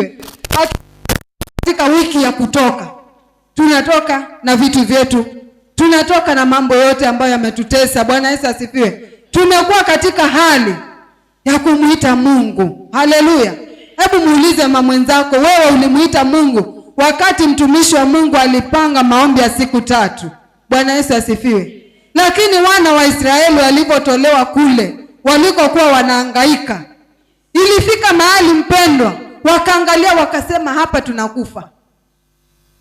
asifiwe. Katika wiki ya kutoka, tunatoka na vitu vyetu, tunatoka na mambo yote ambayo yametutesa. Bwana Yesu asifiwe. Tumekuwa katika hali ya kumuita Mungu. Haleluya. Hebu muulize mama mwenzako, wewe ulimuita Mungu wakati mtumishi wa Mungu alipanga maombi ya siku 3? Bwana Yesu asifiwe. Lakini wana wa Israeli walipotolewa kule walikokuwa wanahangaika, ilifika mahali mpendwa, wakaangalia wakasema, hapa tunakufa.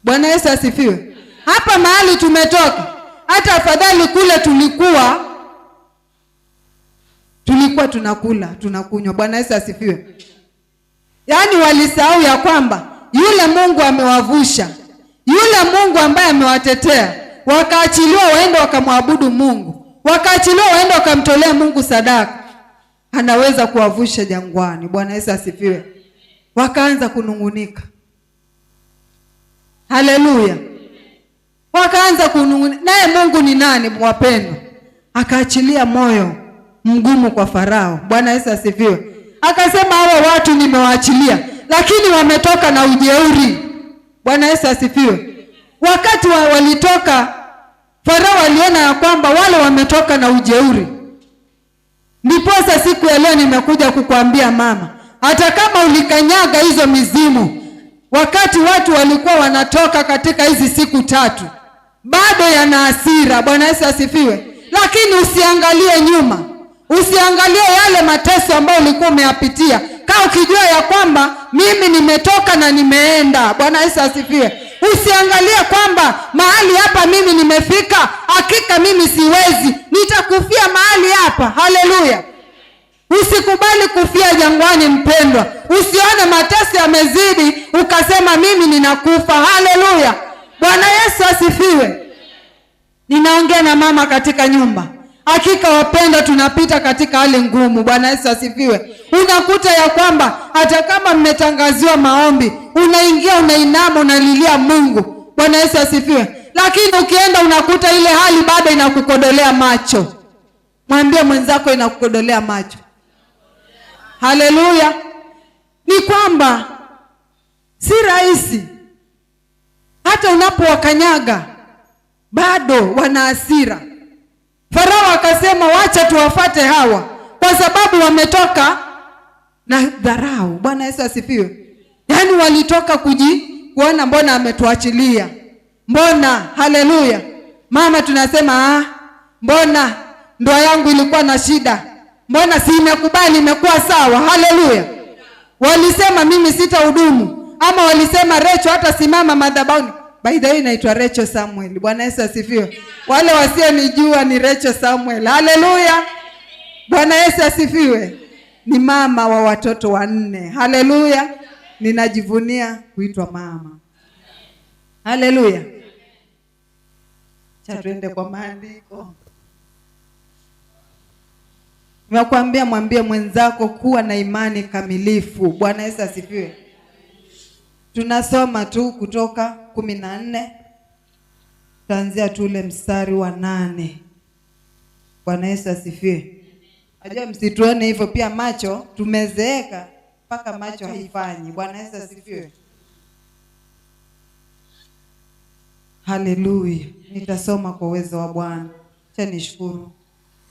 Bwana Yesu asifiwe. Hapa mahali tumetoka, hata afadhali kule tulikuwa tunakula, tunakunywa. Bwana Yesu asifiwe. Yaani walisahau ya kwamba yule Mungu amewavusha, yule Mungu ambaye amewatetea, wakaachiliwa waende wakamwabudu Mungu, wakaachiliwa waende wakamtolea Mungu sadaka, anaweza kuwavusha jangwani. Bwana Yesu asifiwe. Wakaanza kunungunika. Haleluya. Wakaanza kunungunika. Naye Mungu ni nani wapendwa? Akaachilia moyo mgumu kwa Farao. Bwana Yesu asifiwe. Akasema, hawa watu nimewaachilia, lakini wametoka na ujeuri. Bwana Yesu asifiwe. Wakati walitoka, Farao aliona ya kwamba wale wametoka na ujeuri. Ndiposa siku ya leo nimekuja kukuambia mama, hata kama ulikanyaga hizo mizimu wakati watu walikuwa wanatoka katika hizi siku 3, bado yana hasira. Bwana Yesu asifiwe. Lakini usiangalie nyuma, usiangalie yale mateso ambayo ulikuwa umeyapitia, kaa ukijua ya kwamba mimi nimetoka na nimeenda. Bwana Yesu asifiwe. Usiangalie kwamba mahali hapa mimi nimefika, hakika mimi siwezi, nitakufia mahali hapa. Haleluya. Usikubali kufia jangwani mpendwa. Usione mateso yamezidi ukasema mimi ninakufa. Haleluya. Bwana Yesu asifiwe. Ninaongea na mama katika nyumba. Hakika wapenda, tunapita katika hali ngumu. Bwana Yesu asifiwe. Unakuta ya kwamba hata kama mmetangaziwa maombi, unaingia, unainama, unalilia Mungu. Bwana Yesu asifiwe. Lakini ukienda unakuta ile hali bado inakukodolea macho. Mwambie mwenzako inakukodolea macho. Haleluya. Ni kwamba si rahisi. Hata unapowakanyaga bado wana hasira. Farao akasema, wacha tuwafate hawa kwa sababu wametoka na dharau. Bwana Yesu asifiwe. Yaani walitoka kuona mbona ametuachilia. Mbona, haleluya. Mama tunasema, mbona ndoa yangu ilikuwa na shida, mbona si imekubali, imekuwa sawa. Haleluya. Walisema mimi sitahudumu, ama walisema Recho hata simama madhabahuni. By the way, naitwa Recho Samuel. Bwana Yesu asifiwe. Wale wasionijua ni Recho Samuel. Haleluya. Bwana Yesu asifiwe. Ni mama wa watoto 4. Haleluya. Ninajivunia kuitwa mama. Haleluya. Cha tuende kwa maandiko. Nakwambia, mwambie mwenzako kuwa na imani kamilifu. Bwana Yesu asifiwe. Tunasoma tu Kutoka 14. Tuanzia tu ule mstari wa 8. Bwana Yesu asifiwe. Najua msituone hivyo, pia macho tumezeeka mpaka macho haifanyi. Bwana Yesu asifiwe. Haleluya. Nitasoma kwa uwezo wa Bwana. Acha nishukuru.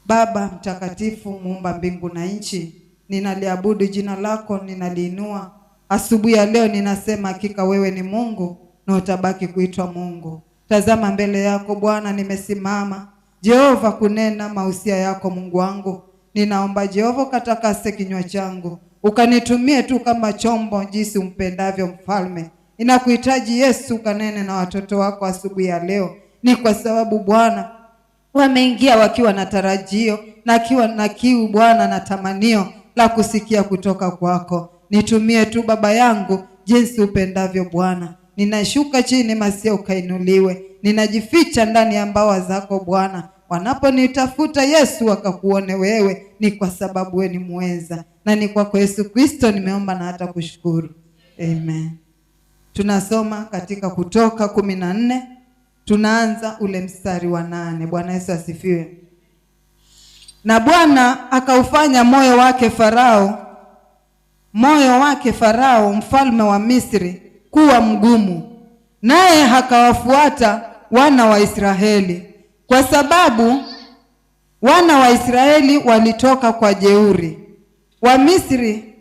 Baba mtakatifu, muumba mbingu na nchi, ninaliabudu jina lako, ninaliinua. Asubuhi ya leo ninasema hakika wewe ni Mungu na utabaki kuitwa Mungu. Tazama mbele yako Bwana nimesimama, Jehova, kunena mausia yako Mungu wangu. Ninaomba Jehova katakase kinywa changu, ukanitumie tu kama chombo jinsi umpendavyo Mfalme. Ninakuhitaji Yesu, kanene na watoto wako asubuhi ya leo. Ni kwa sababu Bwana wameingia wakiwa na tarajio na kiwa na kiu Bwana na tamanio la kusikia kutoka kwako. Nitumie tu Baba yangu jinsi upendavyo Bwana. Ninashuka chini masia ukainuliwe. Ninajificha ndani ya mbawa zako Bwana. Wanaponitafuta Yesu wakakuone wewe, ni kwa sababu wewe ni muweza. Na ni kwa Yesu Kristo nimeomba na hata kushukuru. Amen. Tunasoma katika Kutoka 14. Tunaanza ule mstari wa 8. Bwana Yesu asifiwe. Na Bwana akaufanya moyo wake Farao moyo wake Farao mfalme wa Misri kuwa mgumu, naye akawafuata wana wa Israeli, kwa sababu wana wa Israeli walitoka kwa jeuri. Wamisri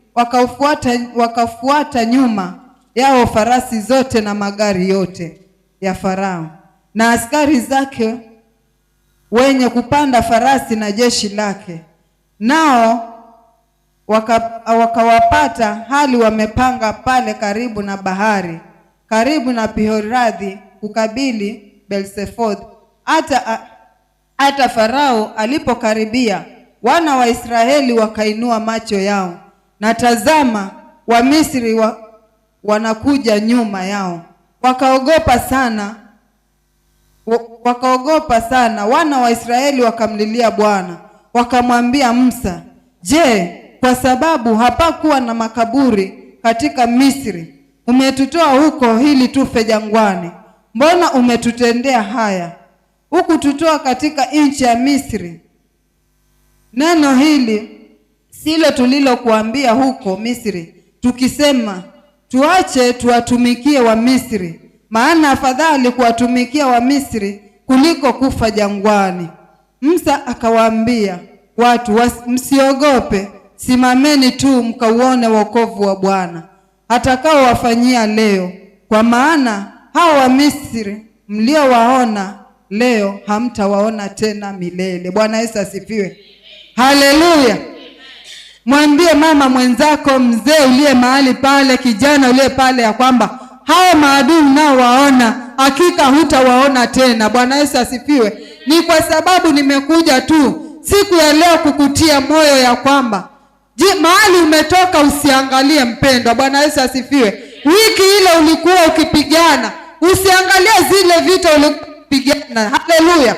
wakafuata nyuma yao farasi zote na magari yote ya Farao na askari zake wenye kupanda farasi na jeshi lake. Nao wakawapata hali wamepanga pale karibu na bahari, karibu na Pihoradhi, kukabili Belsefod. Hata Farao alipokaribia, wana wa Israeli wakainua macho yao, na tazama, Wamisri wanakuja nyuma yao. Wakaogopa sana. Wana wa Israeli wakamlilia Bwana, wakamwambia Musa, je, kwa sababu hapakuwa na makaburi katika Misri umetutoa huko ili tufe jangwani? Mbona umetutendea haya, hukututoa katika nchi ya Misri? Neno hili silo tulilokuambia huko Misri, tukisema, tuache tuwatumikie wa Misri, maana afadhali kuwatumikia wa Misri kuliko kufa jangwani. Musa akawaambia watu, msiogope, simameni tu mkauone wokovu wa Bwana atakao wafanyia leo, kwa maana hao wa Misri mliowaona leo hamtawaona tena milele. Bwana Yesu asifiwe. Haleluya. Mwambie mama mwenzako, mzee uliye mahali pale, kijana uliye pale, ya kwamba hao maadui nao waona hakika hutawaona tena. Bwana Yesu asifiwe. Ni kwa sababu nimekuja tu siku ya leo kukutia moyo ya kwamba mahali umetoka usiangalie mpendwa. Bwana Yesu asifiwe. Wiki ile ulikuwa ukipigana, usiangalie zile vita ulipigana. Haleluya.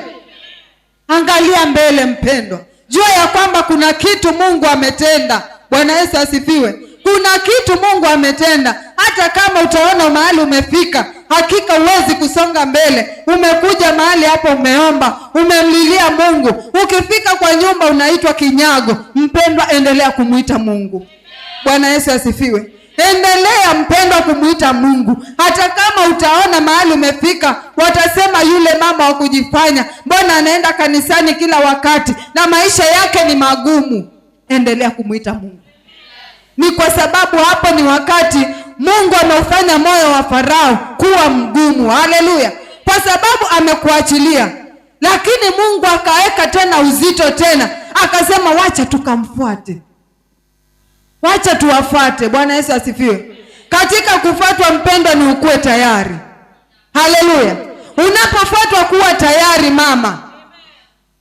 Angalia mbele mpendwa. Jua ya kwamba kuna kitu Mungu ametenda. Bwana Yesu asifiwe. Kuna kitu Mungu ametenda. Hata kama utaona mahali umefika, hakika huwezi kusonga mbele. Umekuja mahali hapo, umeomba, umemlilia Mungu. Ukifika kwa nyumba unaitwa kinyago. Mpendwa, endelea kumuita Mungu. Bwana Yesu asifiwe. Endelea mpendwa kumuita Mungu. Hata kama utaona mahali umefika, watasema yule mama wa kujifanya, mbona anaenda kanisani kila wakati na maisha yake ni magumu. Endelea kumuita Mungu. Ni kwa sababu hapo ni wakati Mungu ameufanya moyo wa Farao kuwa mgumu. Haleluya. Kwa sababu amekuachilia. Lakini Mungu akaweka tena uzito tena. Akasema wacha tukamfuate. Wacha tuwafuate. Bwana Yesu asifiwe. Katika kufuatwa mpendwa ni ukuwe tayari. Haleluya. Unapofuatwa kuwa tayari mama.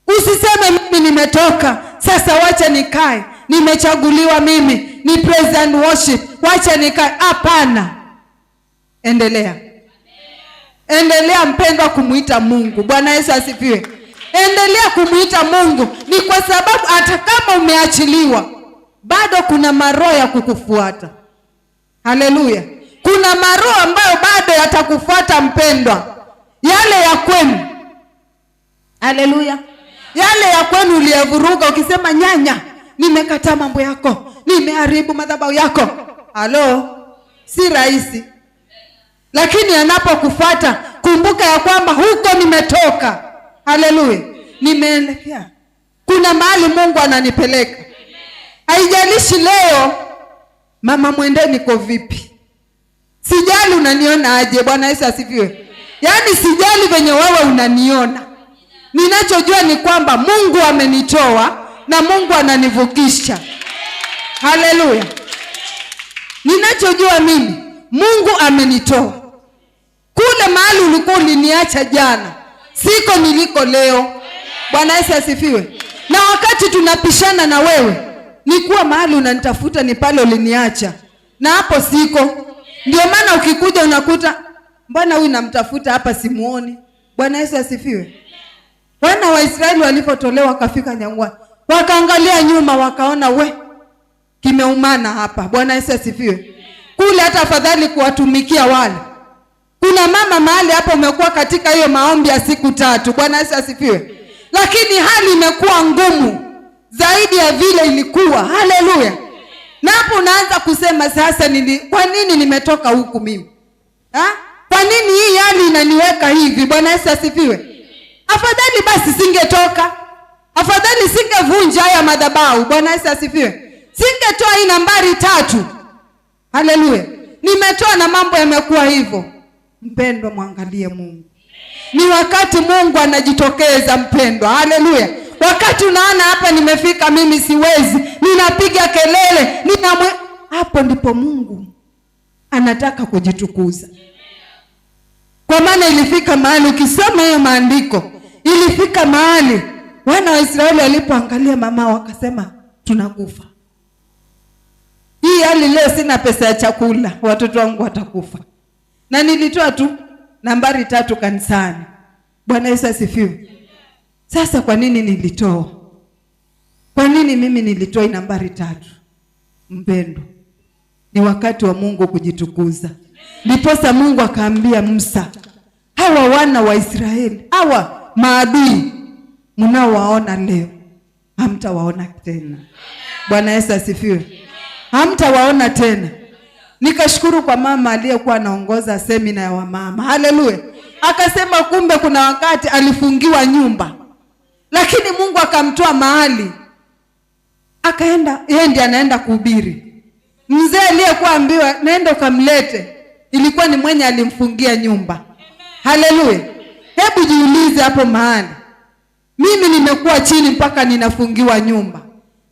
Usiseme mimi nimetoka, sasa wacha nikae. Nimechaguliwa mimi, ni praise and worship, wacha nikae. Hapana. Endelea. Endelea mpendwa kumuita Mungu. Bwana Yesu asifiwe. Endelea kumuita Mungu. Ni kwa sababu hata kama umeachiliwa, bado kuna maroho ya kukufuata. Haleluya. Kuna maroho ambayo bado yatakufuata mpendwa. Yale ya kwenu. Haleluya. Yale ya kwenu uliyevuruga ukisema nyanya, nimekataa mambo yako, nimeharibu madhabahu yako. Halo. Si rahisi. Lakini anapokufuata, kumbuka ya kwamba huko nimetoka. Haleluya. Nimeelekea. Kuna mahali Mungu ananipeleka. Haijalishi leo mama mwende niko vipi. Sijali unaniona aje. Bwana Yesu asifiwe. Yaani sijali venye wewe unaniona. Ninachojua ni kwamba Mungu amenitoa na Mungu ananivukisha. Haleluya. Ninachojua mimi, Mungu amenitoa. Kule mahali ulikuwa uliniacha jana, siko niliko leo. Bwana Yesu asifiwe. Na wakati tunapishana na wewe, ni kuwa mahali unanitafuta ni pale uliniacha. Na hapo siko. Ndio maana ukikuja unakuta, mbona huyu namtafuta hapa simuoni. Bwana Yesu asifiwe. Wana wa Israeli walipotolewa wakafika jangwani, wakaangalia nyuma wakaona kimeumana hapa. Bwana Yesu asifiwe. Kule hata afadhali kuwatumikia wale. Kuna mama mahali hapa umekuwa katika hiyo maombi ya siku 3. Bwana Yesu asifiwe. Lakini hali imekuwa ngumu zaidi ya vile ilikuwa. Haleluya. Na hapo unaanza kusema sasa kwa nini nimetoka huku mimi? Kwa nini hii hali inaniweka hivi? Bwana Yesu asifiwe. Afadhali basi singetoka. Afadhali singevunja haya madhabahu. Bwana Yesu asifiwe. Singetoa hii nambari 3. Haleluya. Nimetoa na mambo yamekuwa hivyo. Mpendwa, mwangalie Mungu. Ni wakati Mungu anajitokeza mpendwa. Haleluya. Wakati unaona hapa nimefika mimi siwezi, ninapiga kelele, hapo ndipo Mungu anataka kujitukuza. Kwa maana ilifika mahali ukisoma hiyo maandiko, ilifika mahali wana wa Israeli walipoangalia mama wakasema tunakufa. Hii hali leo sina pesa ya chakula, watoto wangu watakufa. Na nilitoa tu nambari 3 kanisani. Bwana Yesu asifiwe. Sasa kwa nini nilitoa? Kwa nini mimi nilitoa nambari 3? Mpendo, ni wakati wa Mungu kujitukuza. Ndiposa Mungu akaambia Musa, hawa wana wa Israeli, hawa maadui mnaowaona leo, hamtawaona tena. Bwana Yesu asifiwe. Hamtawaona tena. Nikashukuru kwa mama aliyekuwa anaongoza semina ya wamama. Haleluya. Akasema kumbe kuna wakati alifungiwa nyumba, lakini Mungu akamtoa mahali. Akaenda, yeye ndiye anaenda kuhubiri. Mzee aliyekuwa ambiwa nenda ukamlete, ilikuwa ni mwenye alimfungia nyumba. Haleluya. Hebu jiulize hapo mahali. Mimi nimekuwa chini mpaka ninafungiwa nyumba.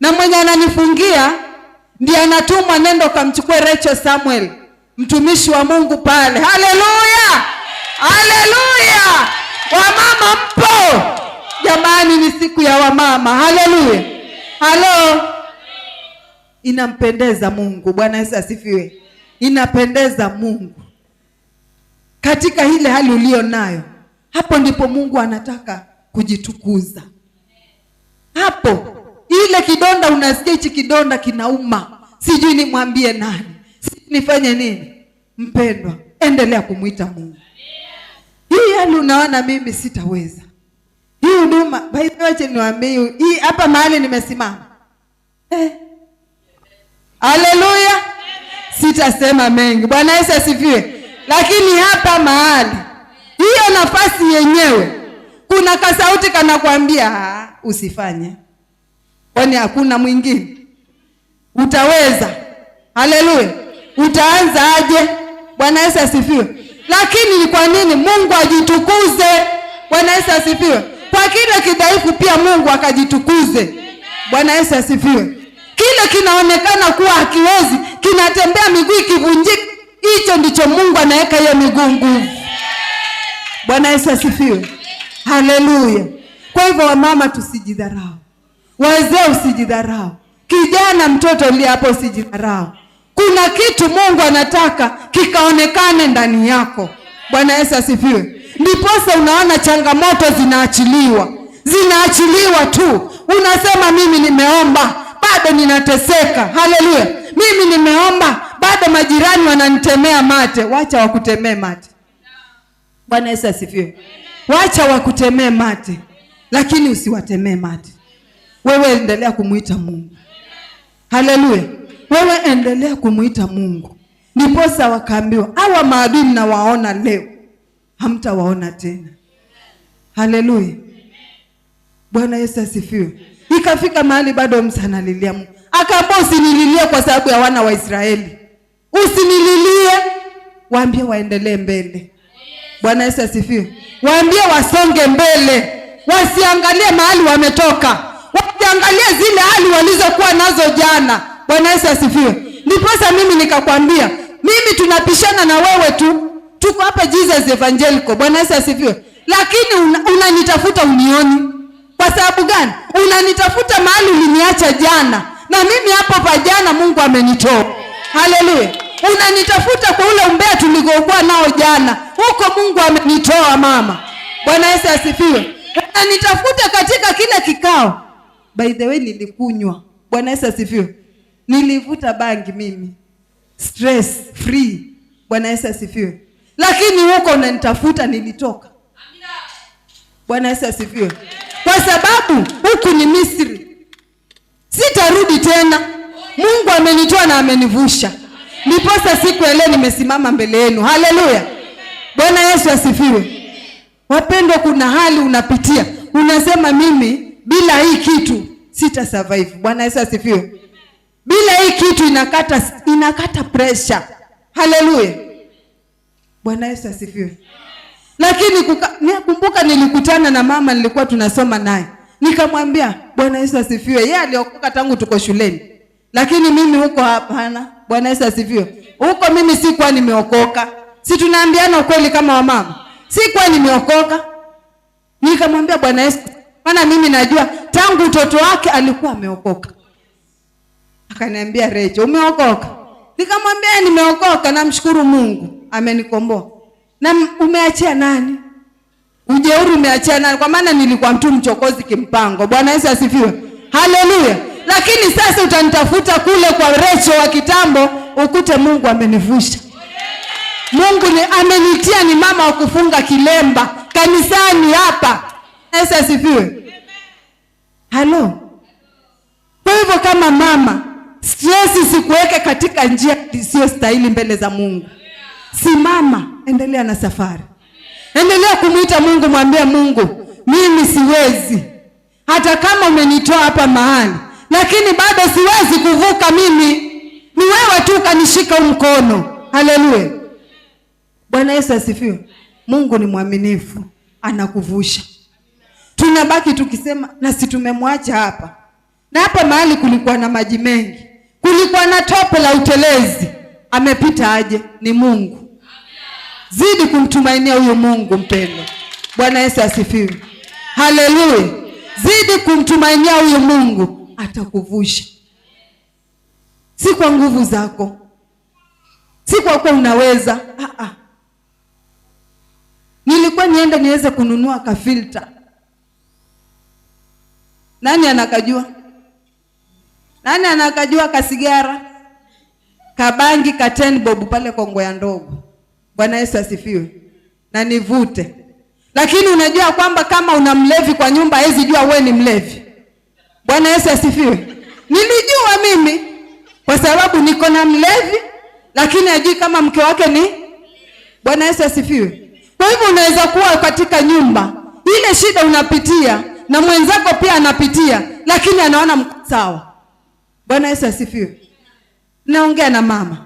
Na mwenye ananifungia ndiye anatumwa nenda ukamchukue Rachel Samuel, mtumishi wa Mungu pale. Haleluya. Haleluya. Wamama mpo? Jamani, ni siku ya wamama. Haleluya. Halo. Inampendeza Mungu. Bwana Yesu asifiwe. Inapendeza Mungu. Katika ile hali ulio nayo, hapo ndipo Mungu anataka kujitukuza. Hapo ile kidonda unasikia hichi kidonda kinauma, sijui nimwambie nani, sijui nifanye nini. Mpendwa, endelea kumuita Mungu. Hii hali unaona mimi sitaweza. Hii huduma, by the way niwaambie, hii hapa mahali nimesimama. Haleluya. Sitasema mengi. Bwana Yesu asifiwe. Lakini hapa mahali, hiyo nafasi yenyewe, kuna kasauti kanakuambia usifanye. Kwani hakuna mwingine? Utaweza? Haleluya. Utaanza aje? Bwana Yesu asifiwe. Lakini ni kwa nini Mungu ajitukuze? Bwana Yesu asifiwe. Kwa kile kidhaifu pia Mungu akajitukuze. Bwana Yesu asifiwe. Kile kinaonekana kuwa hakiwezi, kinatembea miguu ikivunjika, hicho ndicho Mungu anaweka hiyo miguu nguvu. Bwana Yesu asifiwe. Haleluya. Kwa hivyo wamama tusijidharau. Wazee usijidharau. Kijana, mtoto uliye hapo usijidharau. Kuna kitu Mungu anataka kikaonekane ndani yako. Bwana Yesu asifiwe. Ndiposa unaona changamoto zinaachiliwa. Zinaachiliwa tu. Unasema mimi nimeomba, bado ninateseka. Haleluya. Mimi nimeomba, bado majirani wananitemea mate. Wacha wakutemee mate. Bwana Yesu asifiwe. Wacha wakutemee mate, lakini usiwatemee mate. Wewe endelea kumuita Mungu. Haleluya. Wewe endelea kumuita Mungu. Ndiposa wakaambiwa, hawa maadui mnawaona leo, hamtawaona tena. Haleluya. Bwana Yesu asifiwe. Ikafika mahali bado Musa analilia Mungu. Akaambia usinililie kwa sababu ya wana wa Israeli. Usinililie. Waambie waendelee mbele. Bwana Yesu asifiwe. Waambie wasonge mbele. Wasiangalie mahali wametoka. Wasiangalie zile hali walizokuwa nazo jana. Bwana Yesu asifiwe. Ndiposa mimi nikakwambia, mimi tunapishana na wewe tu. Tuko hapa Jesus Evangelical. Bwana Yesu asifiwe. Lakini unanitafuta unioni. Kwa sababu gani? Unanitafuta mahali uliniacha jana. Na mimi hapo pa jana Mungu amenitoa. Haleluya. Unanitafuta kwa ule umbea tulikokuwa nao jana. Huko Mungu amenitoa mama. Bwana Yesu asifiwe. Unanitafuta katika kile kikao. By the way nilikunywa. Bwana Yesu asifiwe. Nilivuta bangi mimi. Stress free. Bwana Yesu asifiwe. Lakini huko unanitafuta nilitoka. Bwana Yesu asifiwe. Kwa sababu huku ni Misri. Sitarudi tena. Mungu amenitoa na amenivusha. Ndiposa siku ya leo nimesimama mbele yenu. Haleluya. Bwana Yesu asifiwe. Wapendwa, kuna hali unapitia, unasema mimi bila hii kitu sita survive. Bwana Yesu asifiwe. Bila hii kitu inakata pressure. Haleluya. Bwana Yesu asifiwe. Lakini nakumbuka nilikutana na mama nilikuwa tunasoma naye. Nikamwambia Bwana Yesu asifiwe. Yeye aliokoka tangu tuko shuleni. Lakini mimi huko hapana. Bwana Yesu asifiwe. Huko mimi sikuwa nimeokoka. Si tunaambiana ukweli kama wamama? Sikuwa nimeokoka. Nikamwambia Bwana Yesu, maana mimi najua tangu utoto wake alikuwa ameokoka. Akaniambia Recho, umeokoka? Nikamwambia nimeokoka, namshukuru Mungu amenikomboa. Na umeachia nani? Ujeuri umeachia nani? Kwa maana nilikuwa mtu mchokozi kimpango. Bwana Yesu asifiwe. Haleluya. Lakini sasa utanitafuta kule kwa Recho wa kitambo, ukute Mungu amenivusha. Mungu amenitia ni mama wa kufunga kilemba kanisani hapa. Yesu asifiwe. Halo. Kwa hivyo kama mama, stress sikuweke katika njia isiyo stahili mbele za Mungu. Simama, endelea na safari. Endelea kumuita Mungu, mwambie Mungu, mimi siwezi. Hata kama umenitoa hapa mahali, lakini bado siwezi kuvuka mimi. Ni wewe tu kanishika mkono. Haleluya. Bwana Yesu asifiwe. Mungu ni mwaminifu, anakuvusha. Tunabaki tukisema na si tumemwacha hapa. Na hapa mahali kulikuwa na maji mengi. Kulikuwa na tope la utelezi. Amepita aje? Ni Mungu. Zidi kumtumainia huyo Mungu mpendwa. Bwana Yesu asifiwe. Haleluya. Zidi kumtumainia huyo Mungu, atakuvusha. Si kwa nguvu zako. Si kwa kuwa unaweza. Nilikuwa niende niweze kununua kafilter. Nani anakajua? Nani anakajua kasigara? Kabangi ka 10 bob pale Kongo ya ndogo. Bwana Yesu asifiwe. Na nivute. Lakini unajua kwamba kama una mlevi kwa nyumba hawezi jua wewe ni mlevi. Bwana Yesu asifiwe. Nilijua mimi kwa sababu niko na mlevi, lakini hajui kama mke wake ni. Bwana Yesu asifiwe. Kwa hivyo unaweza kuwa katika nyumba, ile shida unapitia na mwenzako pia anapitia, lakini anaona sawa. Bwana Yesu asifiwe. Naongea na mama.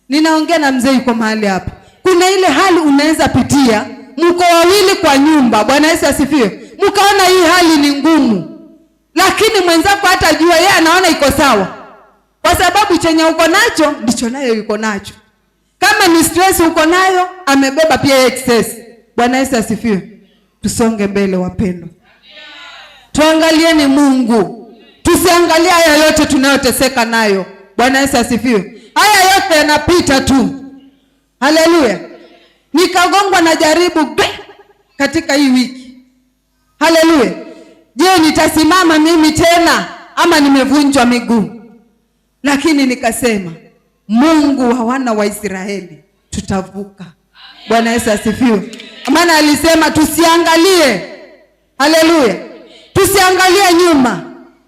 Ninaongea na mzee yuko mahali hapa. Kuna ile hali unaweza pitia, mko wawili kwa nyumba. Bwana Yesu asifiwe. Mkaona hii hali ni ngumu, lakini mwenzako hata jua yeye anaona iko sawa. Kwa sababu chenye uko nacho ndicho nayo yuko nacho. Kama ni stress uko nayo, amebeba pia excess. Bwana Yesu asifiwe. Tusonge mbele wapendwa. Tuangalieni Mungu. Tusiangalie haya yote tunayoteseka nayo. Bwana Yesu asifiwe. Haya yote yanapita tu. Haleluya. Nikagongwa na jaribu katika hii wiki. Haleluya. Je, nitasimama mimi tena ama nimevunjwa miguu? Lakini nikasema Mungu wa wana wa Israeli tutavuka. Bwana Yesu asifiwe. Maana alisema tusiangalie. Haleluya. Tusiangalie nyuma,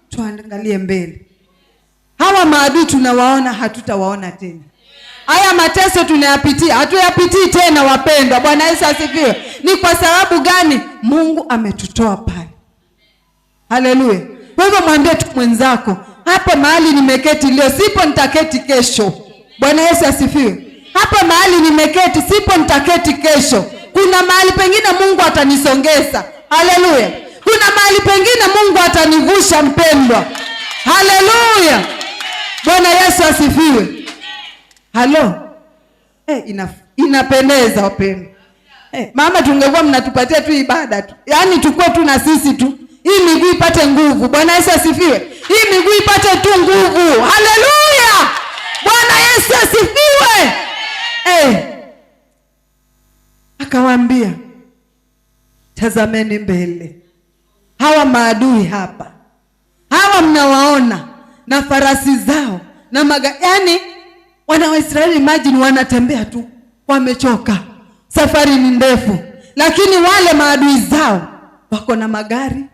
tuangalie mbele. Hawa maadui tunawaona, hatutawaona tena. Haya mateso tunayapitia, hatuyapitii tena wapendwa. Bwana Yesu asifiwe. Ni kwa sababu gani? Mungu ametutoa pale. Haleluya. Kwa hivyo mwambie tu mwenzako, hapa mahali nimeketi leo, sipo nitaketi kesho. Bwana Yesu asifiwe. Hapa mahali nimeketi, sipo nitaketi kesho. Kuna mahali pengine Mungu atanisongeza. Haleluya. Kuna mahali pengine Mungu atanivusha mpendwa. Haleluya. Bwana Yesu asifiwe. Halo. Inapendeza wapendwa. Mama tungekuwa mnatupatia tu ibada tu. Yaani tukue tu na sisi tu. Hii miguu ipate nguvu. Bwana Yesu asifiwe. Hii miguu ipate tu nguvu. Haleluya. Bwana Yesu asifiwe. Akawaambia, tazameni mbele. Hawa maadui hapa. Hawa mnawaona na farasi zao na yaani wana wa Israeli, imagine wanatembea tu, wamechoka. Safari ni ndefu, lakini wale maadui zao wako na magari,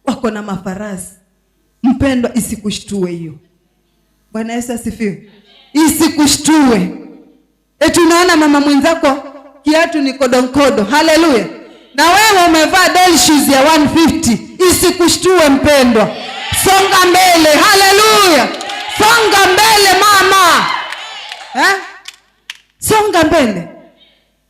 wako na mafarasi. Mpendwa, isikushtue hiyo. Bwana Yesu asifiwe. Isikushtue. Tunaona mama mwenzako kiatu ni kodonkodo. Haleluya. Na wewe umevaa doll shoes ya 150. Isikushtue mpendwa. Songa mbele. Haleluya. Songa mbele mama. Songa mbele.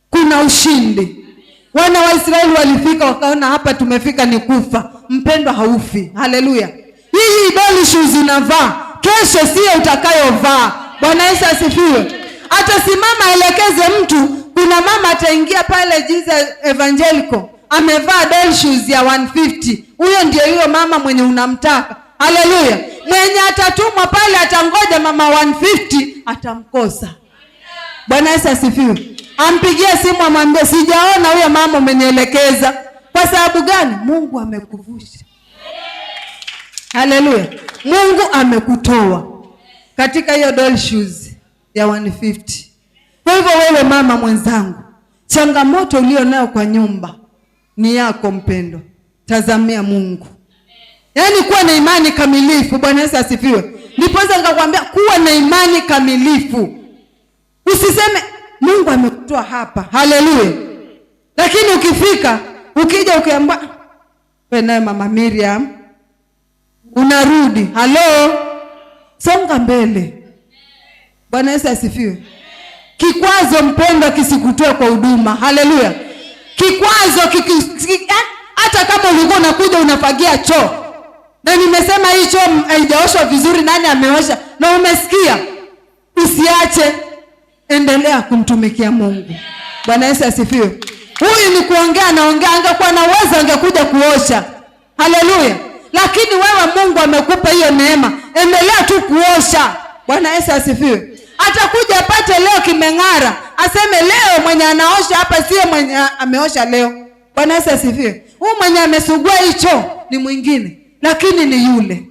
Kuna ushindi. Wana wa Israeli walifika wakaona hapa tumefika ni kufa. Mpendwa haufi. Haleluya. Hii doll shoes unavaa, kesho sio utakayovaa. Bwana Yesu asifiwe. Atasimama elekeze mtu, kuna mama ataingia pale Jesus Evangelical, amevaa doll shoes ya 150. Huyo ndio hiyo mama mwenye unamtaka. Haleluya. Mwenye atatumwa pale atangoja mama 150 atamkosa. Bwana Yesu asifiwe. Ampigie simu amwambie sijaona huyo mama umenielekeza. Kwa sababu gani? Mungu amekuvusha. Haleluya. Mungu amekutoa katika hiyo doll shoes ya 150. Kwa hivyo wewe mama mwenzangu, changamoto ulionayo kwa nyumba ni yako mpendwa. Tazamia Mungu. Yaani kuwa na imani kamilifu. Bwana Yesu asifiwe. Nipoza nikakwambia kuwa na imani kamilifu. Usiseme Mungu amekutoa hapa. Haleluya. Lakini ukifika, ukija ukiamba wewe naye mama Miriam unarudi. Halo. Songa mbele. Bwana Yesu asifiwe. Kikwazo mpendwa kisikutoe kwa huduma. Haleluya. Kikwazo hata kama ulikuwa unakuja unafagia choo. Na nimesema hii choo haijaoshwa vizuri, nani ameosha? Na umesikia? Usiache. Endelea kumtumikia Mungu. Bwana Yesu asifiwe. Huyu ni kuongea naongea, angekuwa na uwezo angekuja kuosha. Haleluya. Lakini wewe Mungu amekupa hiyo neema. Endelea tu kuosha. Bwana Yesu asifiwe. Atakuja apate leo kimeng'ara, aseme leo mwenye anaosha hapa sio mwenye ameosha leo. Bwana Yesu asifiwe. Huyu mwenye amesugua hicho ni mwingine, lakini ni yule.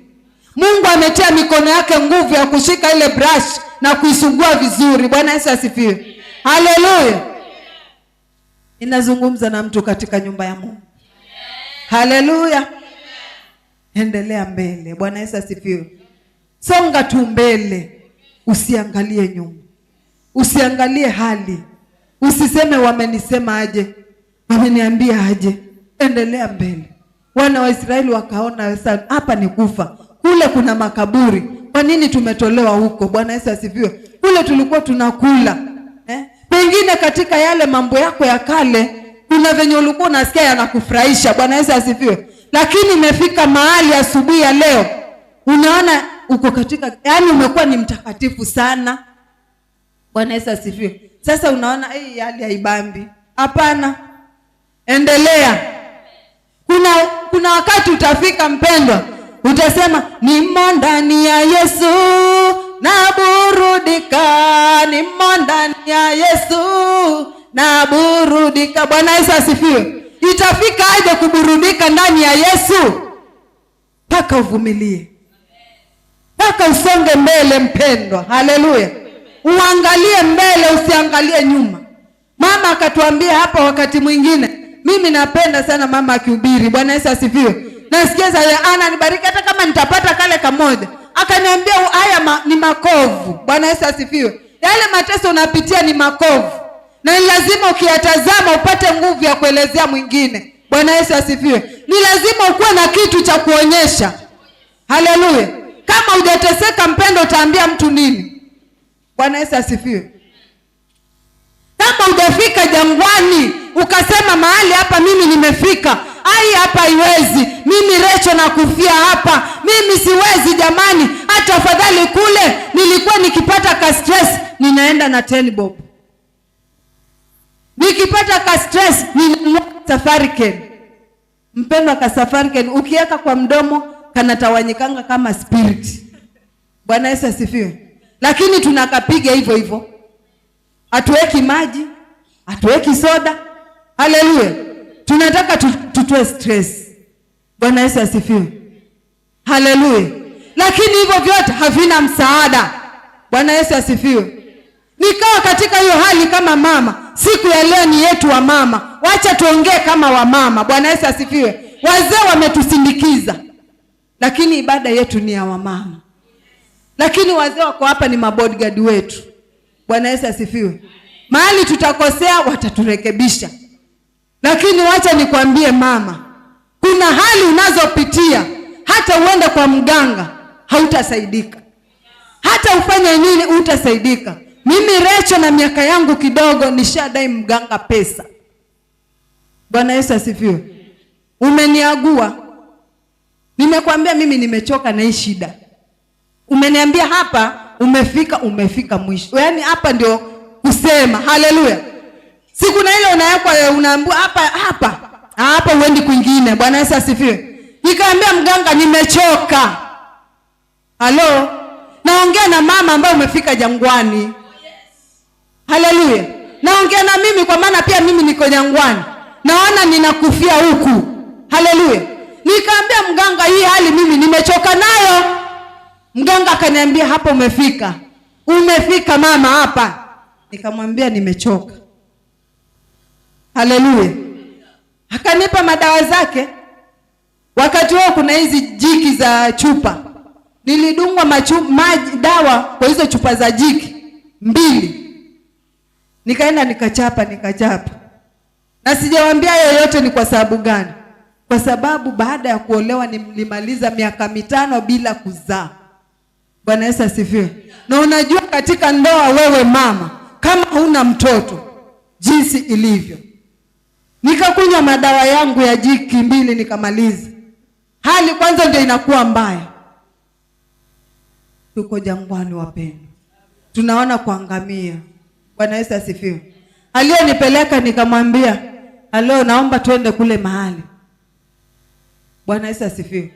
Mungu ametia mikono yake nguvu ya kushika ile brush na kuisugua vizuri. Bwana Yesu asifiwe. Haleluya. Ninazungumza na mtu katika nyumba ya Mungu. Haleluya. Endelea mbele. Bwana Yesu asifiwe. Songa tu mbele. Usiangalie nyuma. Usiangalie hali. Usiseme wamenisema aje, wameniambia aje. Endelea mbele. Wana wa Israeli wakaona hapa ni kufa, kule kuna makaburi. Kwa nini tumetolewa huko? Bwana Yesu asifiwe. Kule tulikuwa tunakula. Pengine katika yale mambo yako ya kale kuna venye ulikuwa unasikia yanakufurahisha. Bwana Yesu asifiwe. Lakini imefika mahali asubuhi ya leo unaona uko katika, yani umekuwa ni mtakatifu sana. Bwana Yesu asifiwe. Sasa unaona hii hali haibambi. Hapana. Endelea. Kuna wakati utafika mpendwa, utasema nimo ndani ya Yesu na burudika, nimo ndani ya Yesu na burudika. Bwana Yesu asifiwe. Itafika aje kuburudika ndani ya Yesu? Paka uvumilie. Paka usonge mbele mpendwa. Haleluya. Uangalie mbele, usiangalie nyuma. Mama akatuambia hapa wakati mwingine, mimi napenda sana mama akihubiri. Bwana Yesu asifiwe. Nasikia za ana nibariki hata kama nitapata kale kamoja. Akaniambia haya ni makovu. Bwana Yesu asifiwe. Yale mateso unapitia ni makovu. Na ni lazima ukiyatazama upate nguvu ya kuelezea mwingine. Bwana Yesu asifiwe. Ni lazima ukuwe na kitu cha kuonyesha. Haleluya. Kama hujateseka mpendo utaambia mtu nini? Bwana Yesu asifiwe. Kama hujafika jangwani ukasema mahali hapa mimi nimefika, ai hapa haiwezi, mimi Recho na kufia hapa, mimi siwezi jamani, hata afadhali kule nilikuwa nikipata ka stress ninaenda na 10 bob. Nikipata ka stress ninanunua Safaricom. Mpendwa, ka Safaricom ukiweka kwa mdomo kanatawanyikanga kama spirit. Bwana Yesu asifiwe. Lakini tunakapiga hivyo hivyo. Hatuweki maji, hatuweki soda. Haleluya. Tunataka tutoe stress. Bwana Yesu asifiwe. Haleluya. Lakini hivyo vyote havina msaada. Bwana Yesu asifiwe. Nikawa katika hiyo hali kama mama. Siku ya leo ni yetu wa mama. Wacha tuongee kama wa mama. Bwana Yesu asifiwe. Wazee wametusindikiza, lakini ibada yetu ni ya wamama. Lakini wazee wako hapa ni mabodyguard wetu. Bwana Yesu asifiwe. Mahali tutakosea wataturekebisha. Lakini wacha nikwambie mama, kuna hali unazopitia hata uende kwa mganga hautasaidika. Hata ufanye nini utasaidika. Mimi Recho na miaka yangu kidogo nishadai mganga pesa. Bwana Yesu asifiwe. Umeniagua. Nimekwambia mimi nimechoka na hii shida. Umeniambia hapa umefika mwisho. Yaani hapa ndio kusema. Haleluya. Siku na ile unayekwa unaambia hapa uendi kwingine. Bwana Yesu asifiwe. Nikaambia mganga nimechoka. Halo. Naongea na mama ambaye umefika jangwani. Haleluya. Naongea na mimi kwa maana pia mimi niko jangwani. Naona ninakufia huku. Haleluya. Nikaambia mganga hii hali mimi nimechoka nayo. Mganga akaniambia hapa umefika. Umefika mama hapa. Nikamwambia nimechoka. Haleluya. Akanipa madawa zake. Wakati huo kuna hizi jiki za chupa. Nilidungwa maji dawa kwa hizo chupa za jiki 2. Nikaenda nikachapa. Na sijawaambia yoyote ni kwa sababu gani? Kwa sababu baada ya kuolewa nilimaliza miaka 5 bila kuzaa. Bwana Yesu asifiwe. Na unajua katika ndoa wewe mama, kama huna mtoto jinsi ilivyo. Nikakunywa madawa yangu ya jiki 2 nikamaliza. Hali kwanza ndio inakuwa mbaya. Tuko jangwani wapendwa. Tunaona kuangamia. Bwana Yesu asifiwe. Alionipeleka nikamwambia, "Halo, naomba twende kule mahali." Bwana Yesu asifiwe.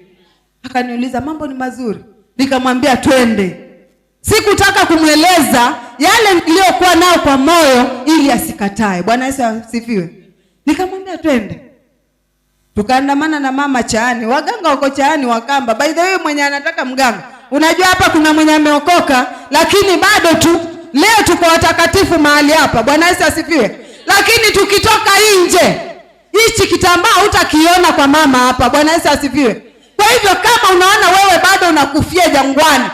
Akaniuliza, "Mambo ni mazuri?" Nikamwambia twende. Sikutaka kumweleza yale niliyokuwa nao kwa moyo ili asikatae. Bwana Yesu asifiwe. Nikamwambia twende. Tukaandamana na mama Chaani. Waganga wako Chaani Wakamba. By the way mwenye anataka mganga. Unajua hapa kuna mwenye ameokoka lakini bado tu leo tuko watakatifu mahali hapa. Bwana Yesu asifiwe. Lakini tukitoka nje hichi kitambaa utakiona kwa mama hapa. Bwana Yesu asifiwe. Kwa hivyo kama unaona wewe bado unakufia jangwani,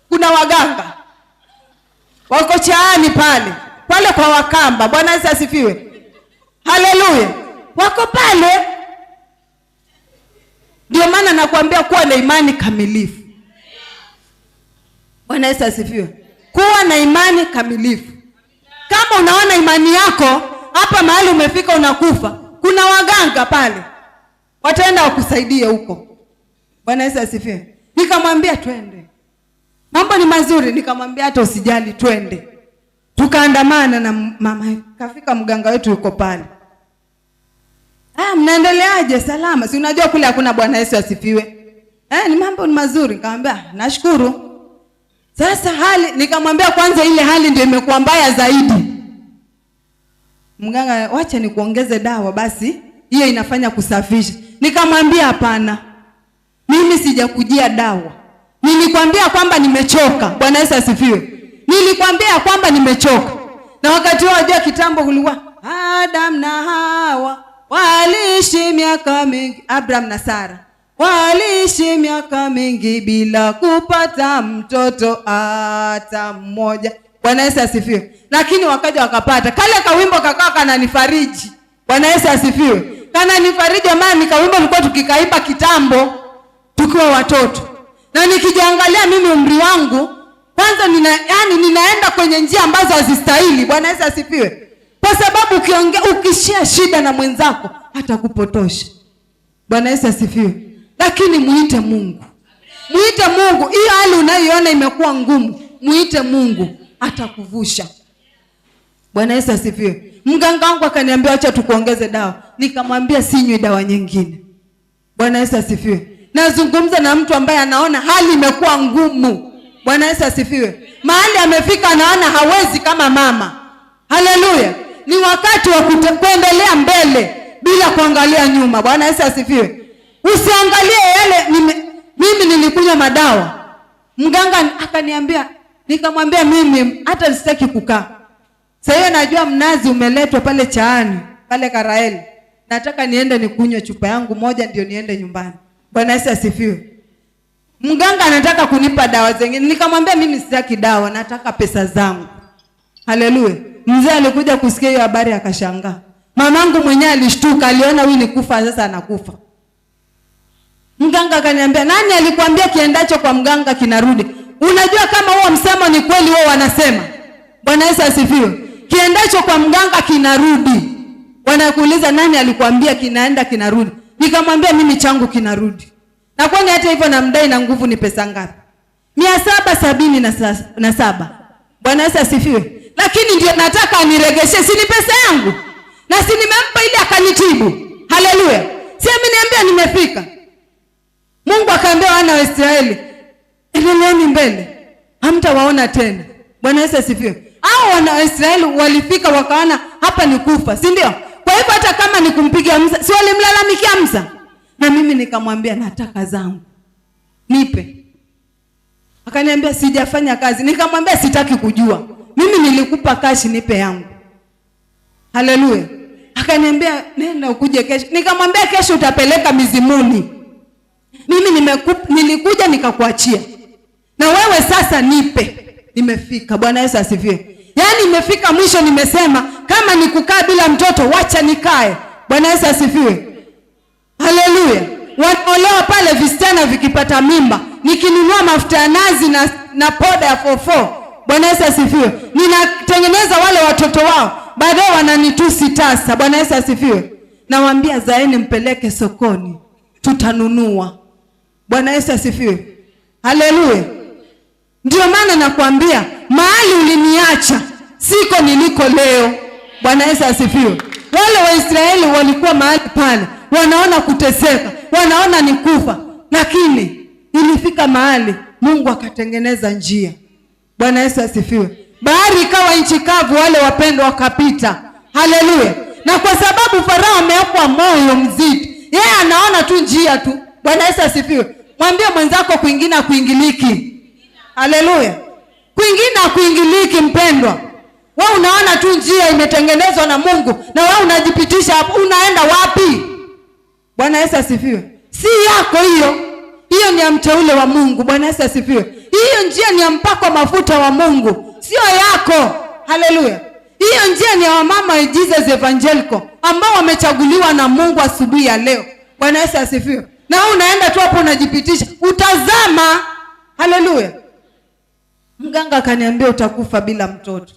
kuna waganga wako Chaani pale kwa Wakamba. Bwana Yesu asifiwe. Haleluya. Wako pale. Ndio maana nakwambia kuwa na imani kamilifu. Bwana Yesu asifiwe. Kuwa na imani kamilifu. Kama unaona imani yako hapa mahali umefika unakufa, kuna waganga pale. Wataenda wakusaidie huko. Bwana Yesu asifiwe. Nikamwambia twende. Mambo ni mazuri, nikamwambia hata usijali twende. Tukaandamana na mama, kafika mganga wetu yuko pale. Mnaendeleaje? Salama. Si unajua kule hakuna. Bwana Yesu asifiwe. Ni mambo ni mazuri. Nikamwambia nashukuru. Sasa hali nikamwambia kwanza ile hali ndio imekuwa mbaya zaidi. Mganga, wacha nikuongeze dawa basi. Hiyo inafanya kusafisha. Nikamwambia hapana. Mimi sijakujia dawa. Nilikwambia kwamba nimechoka. Bwana Yesu asifiwe. Nilikwambia kwamba nimechoka. Na wakati huo unajua kitambo kulikuwa Adam na Hawa waliishi miaka mingi. Abraham na Sara waliishi miaka mingi bila kupata mtoto hata mmoja. Bwana Yesu asifiwe. Lakini wakaja wakapata. Kale kawimbo kakao kananifariji. Bwana Yesu asifiwe. Kananifariji amani kawimbo nilikuwa tukikaimba kitambo tukiwa watoto. Na nikijiangalia mimi umri wangu kwanza ninaenda kwenye njia ambazo hazistahili. Bwana Yesu asifiwe. Kwa sababu ukishia shida na mwenzako hata kupotosha. Bwana Yesu asifiwe. Lakini muite Mungu. Muite Mungu. Hiyo hali unayoiona imekuwa ngumu, muite Mungu atakuvusha. Bwana Yesu asifiwe. Mganga wangu akaniambia acha tukuongeze dawa. Nikamwambia sinywi dawa nyingine. Bwana Yesu asifiwe. Nazungumza na mtu ambaye anaona hali imekuwa ngumu. Bwana Yesu asifiwe. Mahali amefika anaona hawezi kama mama. Haleluya. Ni wakati wa kuendelea mbele bila kuangalia nyuma. Bwana Yesu asifiwe. Usiangalie yale mimi nilikunywa madawa. Mganga akaniambia, nikamwambia mimi hata sitaki kukaa. Sasa najua mnazi umeletwa pale Chaani, pale Karaeli. Nataka niende nikunywe chupa yangu moja ndio niende nyumbani. Bwana Yesu asifiwe. Mganga anataka kunipa dawa zingine. Nikamwambia mimi sitaki dawa, nataka pesa zangu. Haleluya. Mzee alikuja kusikia hiyo habari akashangaa. Mamangu mwenyewe alishtuka, aliona huyu ni kufa sasa anakufa. Mganga akaniambia, nani alikwambia kiendacho kwa mganga kinarudi? Unajua kama huo msemo ni kweli wao wanasema? Bwana Yesu asifiwe. Kiendacho kwa mganga kinarudi. Wanakuuliza nani alikwambia kinaenda kinarudi? Nikamwambia mimi changu kinarudi. Na kwani hata hivyo namdai na nguvu ni pesa ngapi? 777. Bwana Yesu asifiwe. Lakini ndio nataka aniregeshe, si ni pesa yangu? Na si nimempa ili akanitibu. Haleluya. Si ameniambia nimefika. Mungu akaambia wana wa Israeli, endeleeni mbele, hamtawaona tena. Bwana Yesu asifiwe. Hao wana wa Israeli walifika wakaona hapa ni kufa, si ndio? Kwa hivyo hata kama ni kumpiga Musa, si walimlalamikia Musa? Na mimi nikamwambia nataka zangu, nipe. Akaniambia sijafanya kazi. Nikamwambia sitaki kujua, mimi nilikupa kashi, nipe yangu. Haleluya. Akaniambia nenda ukuje kesho. Nikamwambia kesho utapeleka mizimuni. Mimi nilikuja nikakuachia. Na wewe sasa nipe. Nimefika. Bwana Yesu asifiwe. Yaani imefika mwisho, nimesema kama nikukaa bila mtoto wacha nikae. Bwana Yesu asifiwe. Haleluya. Wanaolewa pale visichana vikipata mimba, nikinunua mafuta ya nazi na poda ya 44. Bwana Yesu asifiwe. Ninatengeneza wale watoto wao, baadaye wananitusi tasa. Bwana Yesu asifiwe. Nawaambia zaeni mpeleke sokoni, tutanunua. Bwana Yesu asifiwe. Haleluya. Ndio maana nakwambia mahali uliniacha siko niliko leo. Bwana Yesu asifiwe. Wale wa Israeli walikuwa mahali pale, wanaona kuteseka, wanaona ni kufa, lakini ilifika mahali Mungu akatengeneza njia. Bwana Yesu asifiwe. Bahari ikawa nchi kavu, wale wapendwa wakapita. Haleluya. Na kwa sababu Farao ameokwa moyo mzito, yeye anaona tu njia tu. Bwana Yesu asifiwe. Mwambie mwenzako kwingine kuingiliki. Haleluya. Kwingine kuingiliki mpendwa. Wewe unaona tu njia imetengenezwa na Mungu na wewe unajipitisha hapo, unaenda wapi? Bwana Yesu asifiwe. Si yako hiyo. Hiyo ni ya mteule wa Mungu. Bwana Yesu asifiwe. Hiyo njia ni ya mpako mafuta wa Mungu, sio yako. Haleluya. Hiyo njia ni ya wamama wa Jesus Evangelical ambao wamechaguliwa na Mungu asubuhi ya leo. Bwana Yesu asifiwe. Na wewe unaenda tu hapo unajipitisha, utazama. Haleluya. Mganga akaniambia utakufa bila mtoto.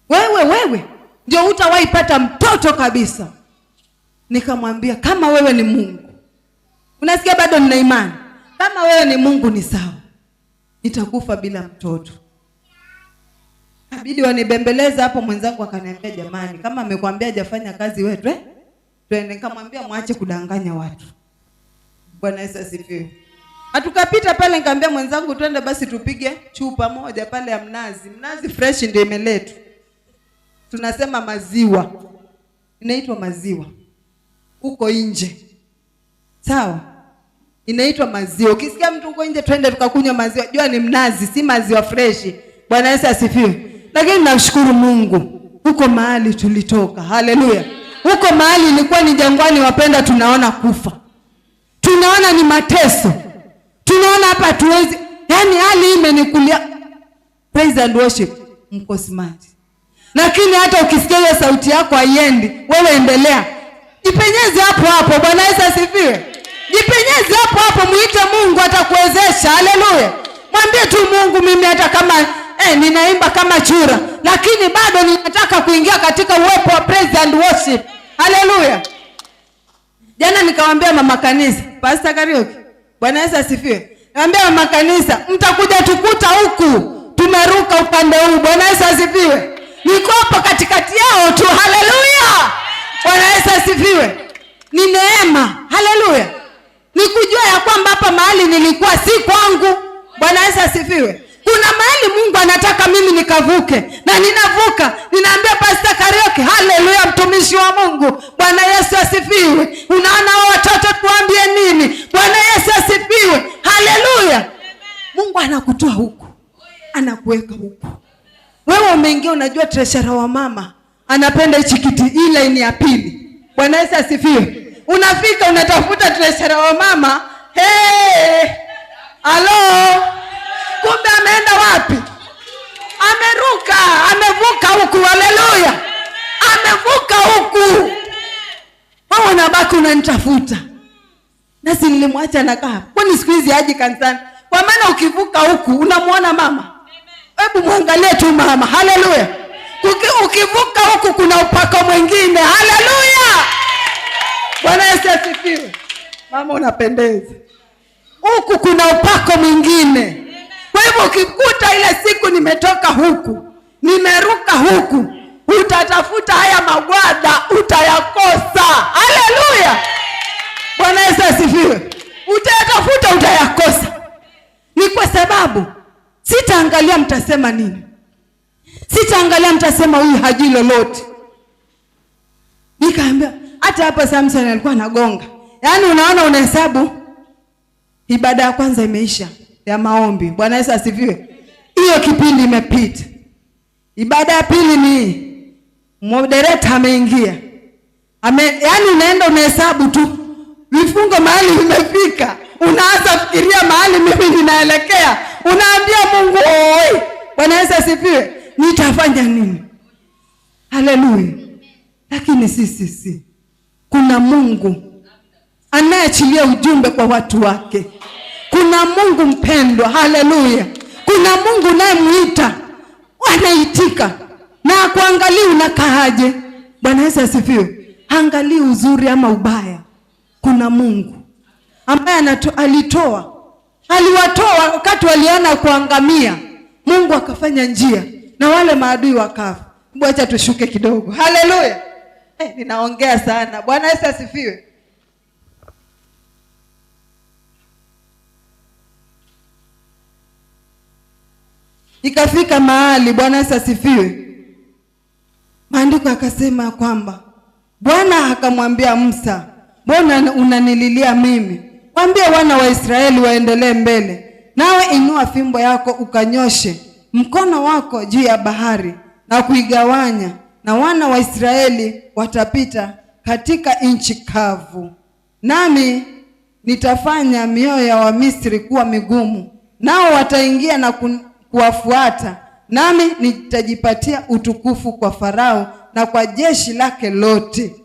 Wewe ndio hutawahi pata mtoto kabisa. Nikamwambia kama wewe ni Mungu, unasikia bado nina imani, kama wewe ni Mungu ni sawa, nitakufa bila mtoto. Abidi wanibembeleza hapo. Mwenzangu akaniambia jamani, kama amekwambia hajafanya kazi wewe twende. Nikamwambia mwache kudanganya watu. Bwana Yesu asifiwe. Atukapita pale, nikamwambia mwenzangu twende basi tupige chupa moja pale ya mnazi. Mnazi fresh ndio imeletwa. Tunasema maziwa. Inaitwa maziwa. Uko nje. Sawa? Inaitwa maziwa. Ukisikia mtu uko nje twende tukakunywa maziwa, jua ni mnazi, si maziwa fresh. Bwana Yesu asifiwe. Lakini namshukuru Mungu, uko mahali tulitoka. Haleluya. Uko mahali ilikuwa ni jangwani, wapenda, tunaona kufa. Tunaona ni mateso. Tunaona hapa tuwezi. Yaani hali imenikulia. Praise and worship. Mko smart. Lakini hata ukisikia hiyo sauti yako haiendi, wewe endelea. Jipenyeze hapo hapo. Bwana Yesu asifiwe. Jipenyeze hapo hapo, muite Mungu atakuwezesha. Haleluya. Mwambie tu Mungu, mimi hata kama ninaimba kama chura, lakini bado ninataka kuingia katika uwepo wa praise and worship. Haleluya. Jana nikamwambia mama kanisa, Pastor Karaoke. Bwana Yesu asifiwe. Niambia mama kanisa, mtakuja tukuta huku tumeruka upande huu. Bwana Yesu asifiwe. Niko hapo katikati yao tu. Haleluya. Bwana Yesu asifiwe. Ni neema. Haleluya. Nikujua ya kwamba hapa mahali nilikuwa si kwangu. Bwana Yesu asifiwe. Kuna mahali Mungu anataka mimi nikavuke, na ninavuka. Ninaambia Pastor Karaoke, haleluya, mtumishi wa Mungu. Bwana Yesu asifiwe. Unaona watoto tuambie nini? Bwana Yesu asifiwe. Haleluya. Mungu anakutoa huku, anakuweka huku. Wewe umeingia, unajua treasurer wa mama anapenda hichi kiti, ile ni ya pili. Bwana Yesu asifiwe. Unafika unatafuta treasurer wa mama. Halo? Kumbe ameenda wapi? Ameruka, amevuka huku. Haleluya. Amevuka huku. Wewe unabaki unanitafuta. Nasi nilimwacha nakaa. Kwani siku hizi haji kanisani? Kwa maana ukivuka huku unamuona mama. Hebu muangalie tu mama. Haleluya. Ukivuka huku kuna upako mwingine. Haleluya. Bwana Yesu asifiwe. Mama unapendeza. Huku kuna upako mwingine. Kwa hivyo ukikuta ile siku nimetoka huku, nimeruka huku, utatafuta haya magwada utayakosa. Haleluya. Bwana Yesu asifiwe. Utayatafuta utayakosa. Ni kwa sababu sitaangalia mtasema nini. Sitaangalia mtasema huyu hajui lolote. Nikaambia hata hapa Samson alikuwa anagonga. Yaani unaona unahesabu ibada ya kwanza imeisha ya maombi. Bwana Yesu asifiwe. Hiyo kipindi imepita. Ibada ya pili ni moderator ameingia. Yaani unaenda unahesabu tu. Vifungo mahali vimefika. Unaanza fikiria mahali mimi ninaelekea. Unaambia Mungu, "Oi, Bwana Yesu asifiwe. Nitafanya nini?" Haleluya. Lakini sisi kuna Mungu anayeachilia ujumbe kwa watu wake. Kuna Mungu mpendwa. Haleluya. Kuna Mungu anayemuita, anaitika. Na kuangalia unakaaje. Bwana Yesu asifiwe. Angalia uzuri ama ubaya. Kuna Mungu ambaye aliwatoa wakati waliona kuangamia. Mungu akafanya njia na wale maadui wakafa. Acha tushuke kidogo. Haleluya. Ninaongea sana. Bwana Yesu asifiwe. Ikafika mahali, Bwana Yesu asifiwe, maandiko akasema kwamba Bwana akamwambia Musa, "Mbona unanililia mimi? Waambie wana wa Israeli waendelee mbele. Nawe inua fimbo yako ukanyoshe mkono wako juu ya bahari na kuigawanya, na wana wa Israeli watapita katika nchi kavu. Nami nitafanya mioyo ya Wamisri kuwa migumu, nao wataingia na kuwafuata. Nami nitajipatia utukufu kwa Farao na kwa jeshi lake lote,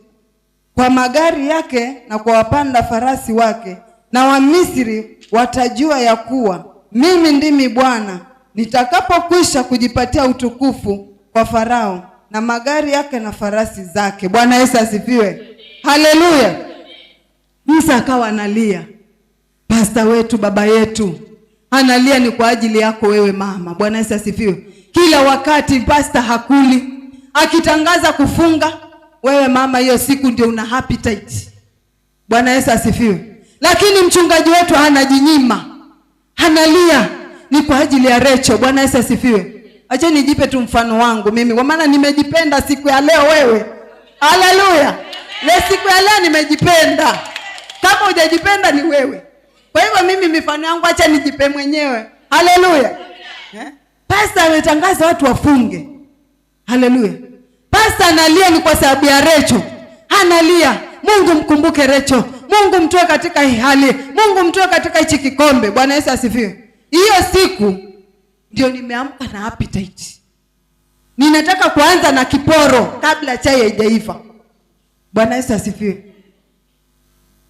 kwa magari yake na kwa wapanda farasi wake. Na Wamisri watajua ya kuwa mimi ndimi Bwana, nitakapokwisha kujipatia utukufu kwa Farao na magari yake na farasi zake." Bwana Yesu asifiwe. Haleluya. Musa akawa analia. Pastor wetu, baba yetu, analia ni kwa ajili yako wewe mama. Bwana Yesu asifiwe. Kila wakati pastor hakuli, akitangaza kufunga, wewe mama hiyo siku ndio una appetite. Bwana Yesu asifiwe. Lakini mchungaji wetu anajinyima, analia ni kwa ajili ya Recho. Bwana Yesu asifiwe. Acha nijipe tu mfano wangu mimi, kwa maana nimejipenda siku ya leo wewe. Haleluya. Le siku ya leo nimejipenda. Kama hujajipenda ni wewe. Kwa hivyo mimi mifano yangu acha nijipe mwenyewe. Haleluya. Pastor ametangaza watu wafunge. Haleluya. Pastor analia ni kwa sababu ya Recho. Analia, Mungu mkumbuke Recho. Mungu mtoe katika hii hali. Mungu mtoe katika hichi kikombe. Bwana Yesu asifiwe. Hiyo siku ndio nimeamka na appetite. Ninataka kuanza na kiporo kabla chai haijaiva. Bwana Yesu asifiwe.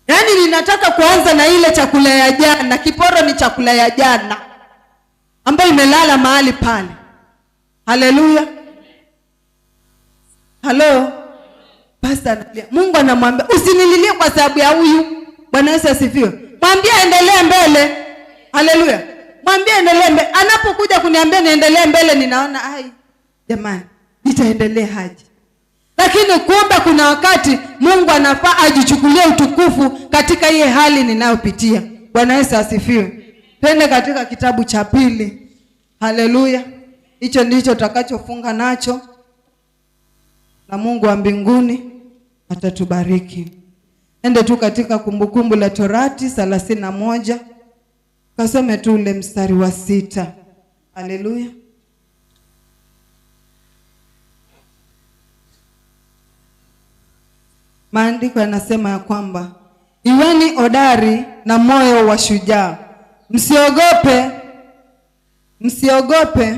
Yaani ninataka kuanza na ile chakula ya jana. Kiporo ni chakula ya jana ambayo imelala mahali pale. Haleluya. Halo. Pastor analia. Mungu anamwambia usinililie kwa sababu ya huyu. Bwana Yesu asifiwe. Mwambie endelee mbele. Haleluya. Mwambie endelee mbele. Anapokuja kuniambia niendelee mbele, ninaona jamani, nitaendelea haji. Lakini kumbe kuna wakati Mungu anafaa ajichukulie utukufu katika hii hali ninayopitia. Bwana Yesu asifiwe. Twende katika kitabu cha pili. Haleluya. Hicho ndicho tutakachofunga nacho. Na Mungu wa mbinguni atatubariki. Ende tu katika Kumbukumbu la Torati 31. Kasome tu ule mstari wa 6. Haleluya. Maandiko yanasema ya kwamba iweni hodari na moyo wa shujaa, Msiogope.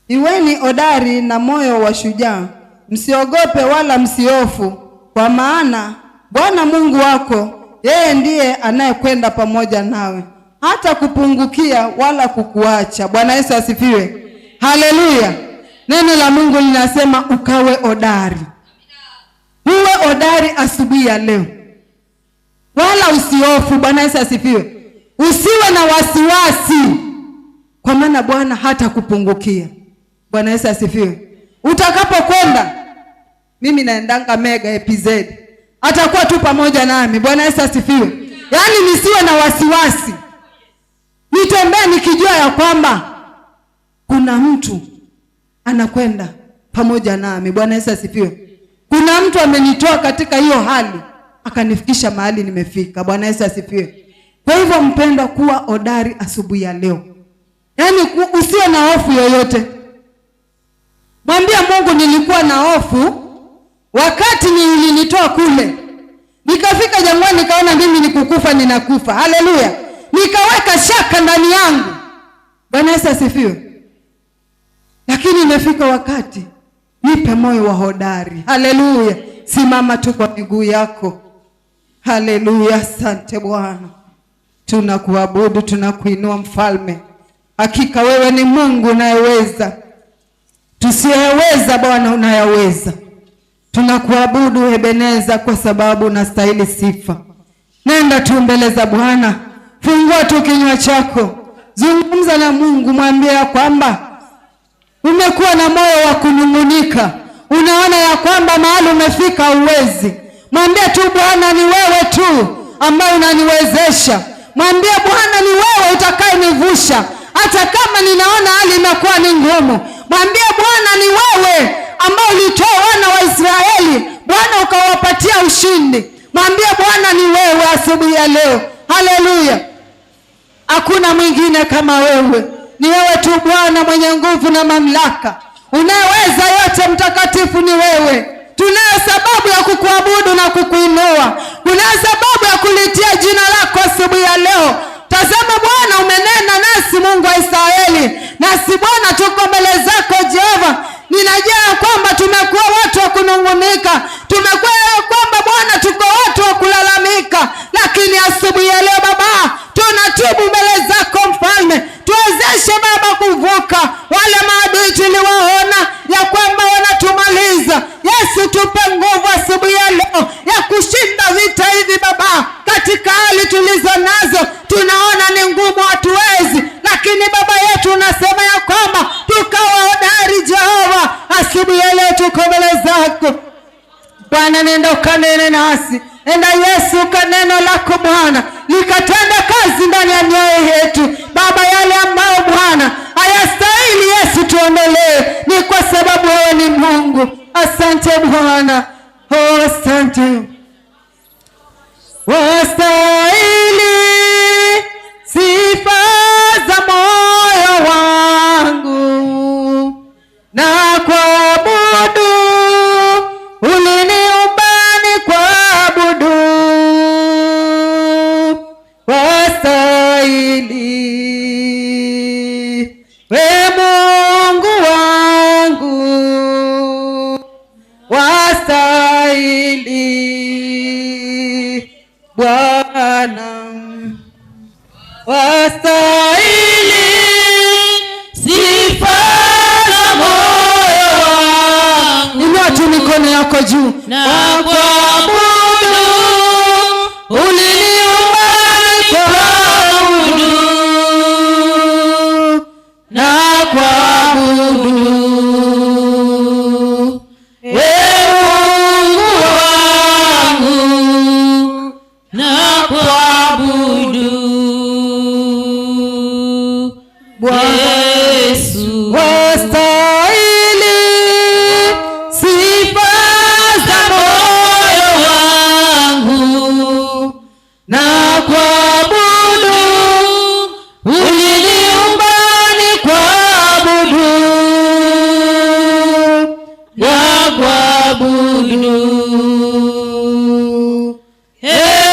Iweni hodari na moyo wa shujaa. Msiogope wala msiofu, kwa maana Bwana Mungu wako, yeye ndiye anayekwenda pamoja nawe, hata kupungukia wala kukuacha. Bwana Yesu asifiwe. Haleluya. Neno la Mungu linasema ukawe hodari. Uwe hodari asubuhi ya leo, wala usiofu. Bwana Yesu asifiwe. Usiwe na wasiwasi, kwa maana Bwana hata kupungukia. Bwana Yesu asifiwe. Utakapokwenda, mimi naendanga Mega EPZ, atakuwa tu pamoja nami. Bwana Yesu asifiwe. Yaani nisiwe na wasiwasi, nitembee nikijua ya kwamba kuna mtu anakwenda pamoja nami. Bwana Yesu asifiwe. Kuna mtu amenitoa katika hiyo hali akanifikisha mahali nimefika. Bwana Yesu asifiwe. Kwa hivyo mpendwa, kuwa hodari asubuhi ya leo. Yaani usiwe na hofu yoyote. Mwambie Mungu, nilikuwa na hofu wakati nilinitoa kule. Nikafika jangwani nikaona mimi nikukufa ninakufa. Haleluya. Nikaweka shaka ndani yangu. Bwana Yesu asifiwe. Lakini imefika wakati, nipe moyo wa hodari. Haleluya. Simama tu kwa miguu yako. Haleluya. Asante Bwana. Tunakuabudu, tunakuinua Mfalme. Hakika wewe ni Mungu unayeweza. Tusiyeweza Bwana unayaweza. Tunakuabudu Ebeneza kwa sababu unastahili sifa. Nenda tu mbele za Bwana. Fungua tu kinywa chako. Zungumza na Mungu, mwambie ya kwamba umekuwa na moyo wa kunung'unika. Unaona ya kwamba mahali umefika uwezi. Mwambie tu Bwana, ni wewe tu ambaye unaniwezesha. Mwambie Bwana, ni wewe utakayenivusha hata kama ninaona hali imekuwa ni ngumu. Mwambie Bwana, ni wewe ambao ulitoa wana wa Israeli, Bwana ukawapatia ushindi. Mwambie Bwana, ni wewe asubuhi ya leo. Haleluya. Hakuna mwingine kama wewe. Ni wewe tu Bwana mwenye nguvu na mamlaka. Unaweza yote, mtakatifu ni wewe. Tunayo sababu ya kukuabudu na kukuinua. Kunayo sababu ya kulitia jina lako asubuhi ya leo. Tazama Bwana, umenena nasi Mungu wa Israeli. Nasi Bwana tuko mbele zako Jehova. Ninajua kwamba tumekuwa watu wa kunungunika. Tumekuwa kwamba Bwana tuko watu wa kulalamika. Lakini asubuhi ya leo Baba, tunatubu mbele zako Mfalme. Tuwezeshe Baba kuvuka wale maadui tuliwaona ya kwamba wanatumaliza. Yesu, tupe nguvu asubuhi ya leo ya kushinda vita hivi Baba. Katika hali tulizo nazo tunaona ni ngumu, hatuwezi, lakini Baba yetu unasema ya kwamba tukawa hodari Jehova. Asubuhi ya leo tuko mbele zako Bwana. Nenda ukanene nasi. Enda Yesu, kaneno lako Bwana likatenda kazi ndani ya mioyo yetu Baba. Yale ambayo Bwana hayastahili Yesu tuondolee, ni kwa sababu wewe ni Mungu. Asante Bwana. Oh, asante. Wastahili sifa za moyo wangu na kuabudu. Uliniumba ni kuabudu. Wastahili we Mungu wangu. Wastahili Bwana. Wastahili sifa za moyo wangu. Inua tu mikono yako juu na kuabudu. Uliniumba kuabudu na kuabudu.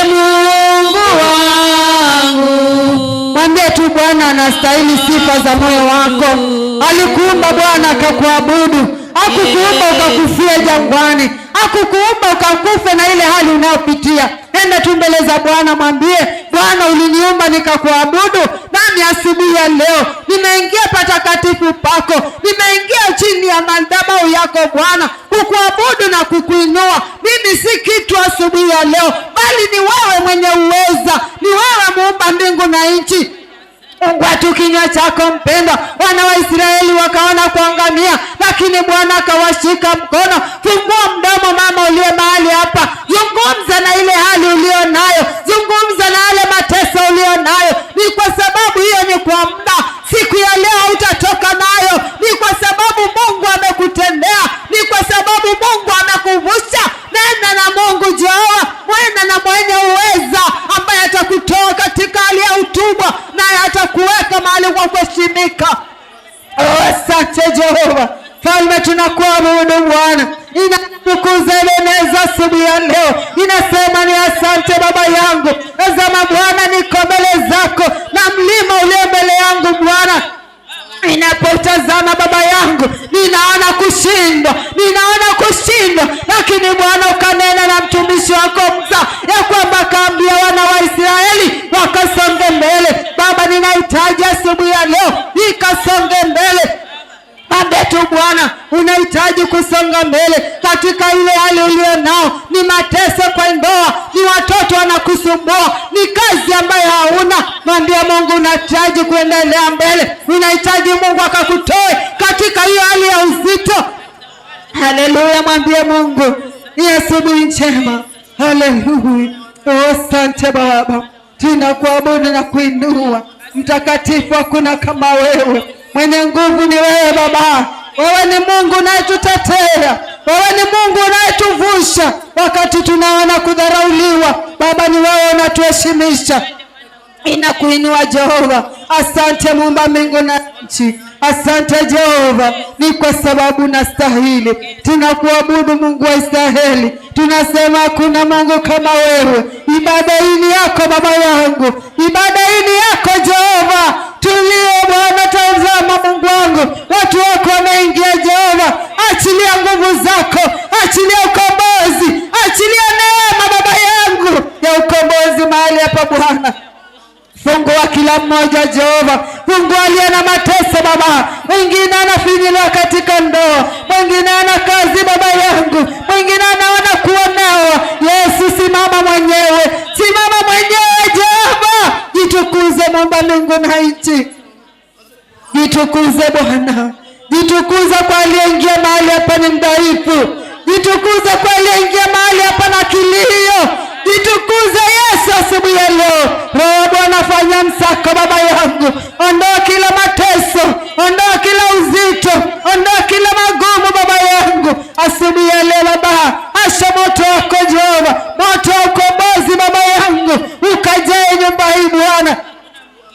Mungu wangu. unastahili sifa za moyo wako. Alikuumba Bwana akakuabudu, hakukuumba ukakufia jangwani, hakukuumba ukakufe na ile hali unayopitia. Nenda tu mbele za Bwana, mwambie Bwana, uliniumba nikakuabudu, nami asubuhi ya leo nimeingia patakatifu pako, nimeingia chini ya madhabahu yako Bwana kukuabudu na kukuinua. Mimi si kitu asubuhi ya leo, bali ni wewe mwenye uweza, ni wewe muumba mbingu na nchi. Fungua tu kinywa chako mpendwa. Wana wa Israeli wakaona kuangamia, lakini Bwana akawashika mkono. Fungua mdomo mama uliye mahali hapa, zungumza na ile hali ulio nayo, zungumza na yale mateso ulio nayo. Ni kwa sababu hiyo ni kwa muda, siku ya leo utatoka nayo. Ni kwa sababu Mungu amekutendea, ni kwa sababu Mungu amekuvusha. Nenda na Mungu Jehova, nenda na mwenye uweza ambaye atakutoa katika hali ya utumwa na atakuweka mahali kwa kuheshimika. Asante Jehova. Falme, tunakuabudu Bwana. Inakutukuza Ebeneza asubuhi ya leo. Inasema ni asante Baba yangu. Tazama Bwana, niko mbele zako na mlima ulio mbele yangu Bwana. Ninapotazama Baba yangu, ninaona kushindwa, lakini Bwana ukanena na mtumishi wako Musa ya kwamba kaambia wana wa Israeli wakasonge mbele. Baba, ninahitaji asubuhi ya leo nikasonge mbele. Mwambie tu Bwana, unahitaji kusonga mbele katika ile hali ulio nao. Ni mateso kwa ndoa, ni watoto wanakusumbua, ni kazi ambayo hauna. Mwambie Mungu unahitaji kuendelea mbele, unahitaji Mungu akakutoe katika hiyo hali ya uzito. Haleluya, mwambie Mungu ni asubuhi njema. Haleluya. Asante Baba, tunakuabudu na kuinua. Mtakatifu hakuna kama wewe, mwenye nguvu ni wewe Baba. Wewe ni Mungu unayetutetea, wewe ni Mungu unayetuvusha wakati tunaona kudharauliwa. Baba, ni wewe unatuheshimisha. Inakuinua Jehova. Asante Muumba mbingu na nchi. Asante Jehova, ni kwa sababu unastahili. Tunakuabudu Mungu wa Israeli. Tunasema hakuna Mungu kama wewe. Ibada hii ni yako Baba yangu, ibada hii ni yako Jehova. Tulio Bwana, tazama Mungu wangu, watu wako wameingia Jehova. Achilia nguvu zako, achilia ukombozi, achilia neema Baba yangu ya ukombozi mahali hapa Bwana. Fungua kila mmoja Jehova, fungua aliye na mateso Baba. Mwingine anafinyiliwa katika ndoa, mwingine ana kazi Baba yangu, mwingine anaona kuonewa. Yesu, simama mwenyewe, simama mwenyewe Jehova. Jitukuze Muumba mbingu na nchi, jitukuze Bwana, jitukuze kwa aliyeingia mahali hapa ni mdhaifu, jitukuze kwa aliyeingia mahali hapa na kilio. Jitukuze Yesu asubuhi ya leo. Roho Bwana, fanya msako Baba yangu, ondoa kila mateso, ondoa kila uzito, ondoa kila magumu Baba yangu asubuhi ya leo Baba. Asha moto wako Jehova, moto wa ukombozi Baba yangu, ukajae nyumba hii Bwana,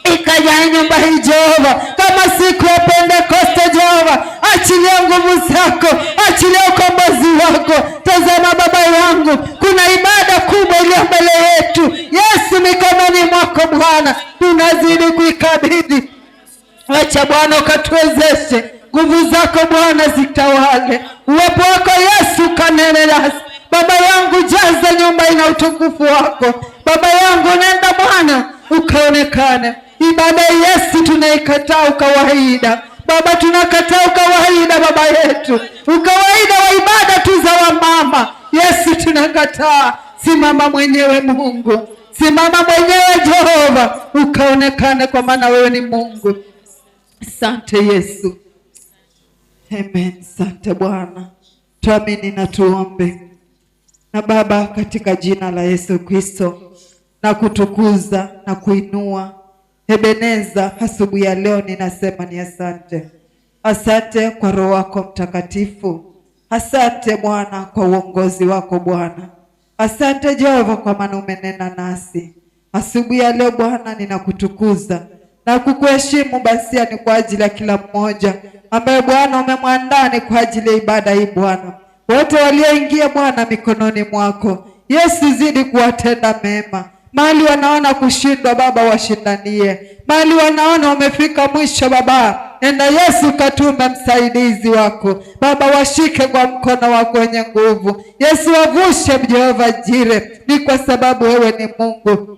ikajae nyumba hii Jehova kama siku ya Pentekoste Jehova. Achilia nguvu zako, achilia ukombozi wako. Tazama Baba yangu, kuna ibada kubwa iliyo mbele yetu. Yesu, mikononi mwako Bwana tunazidi kuikabidhi. Acha Bwana ukatuwezeshe, nguvu zako Bwana zitawale, uwepo wako Yesu kanene nasi. Baba yangu, jaza nyumba ina utukufu wako Baba yangu. Nenda Bwana ukaonekane. Ibada Yesu tunaikataa ukawaida Baba, tunakataa ukawaida Baba yetu, ukawaida wa ibada tu za wamama. Yesu tunakataa. Simama mwenyewe Mungu, simama mwenyewe Jehova, ukaonekane kwa maana wewe ni Mungu. Asante Yesu. Amen. Asante Bwana. Tuamini na tuombe. Na Baba, katika jina la Yesu Kristo na kutukuza na kuinua Ebeneza asubuhi ya leo, ninasema ni asante. Asante kwa Roho wako Mtakatifu. Asante Bwana kwa uongozi wako Bwana. Asante Jehova kwa maana umenena nasi asubuhi ya leo Bwana. Ninakutukuza na kukuheshimu basia ni kwa ajili ya kila mmoja ambaye Bwana umemwandaa ni kwa ajili ya ibada hii Bwana. Wote walioingia Bwana mikononi mwako Yesu, zidi kuwatenda mema. Mahali wanaona kushindwa Baba, washindanie. Mahali wanaona wamefika mwisho Baba, enda Yesu katume msaidizi wako Baba, washike kwa mkono wako wenye nguvu. Yesu wavushe Jehova Jire, ni kwa sababu wewe ni Mungu.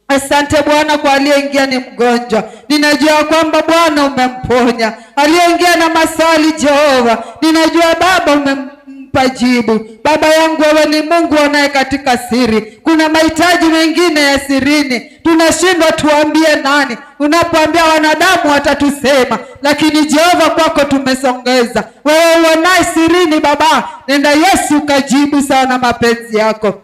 Asante Bwana kwa aliyeingia ni mgonjwa, ninajua kwamba Bwana umemponya. Aliyeingia na maswali Jehova, ninajua Baba umempa jibu. Baba yangu, wewe ni Mungu unaye katika siri. Kuna mahitaji mengine ya sirini, tunashindwa tuambie nani. Unapoambia wanadamu watatusema, lakini Jehova kwako tumesongeza. Wewe unaye sirini Baba, nenda Yesu kajibu sana mapenzi yako.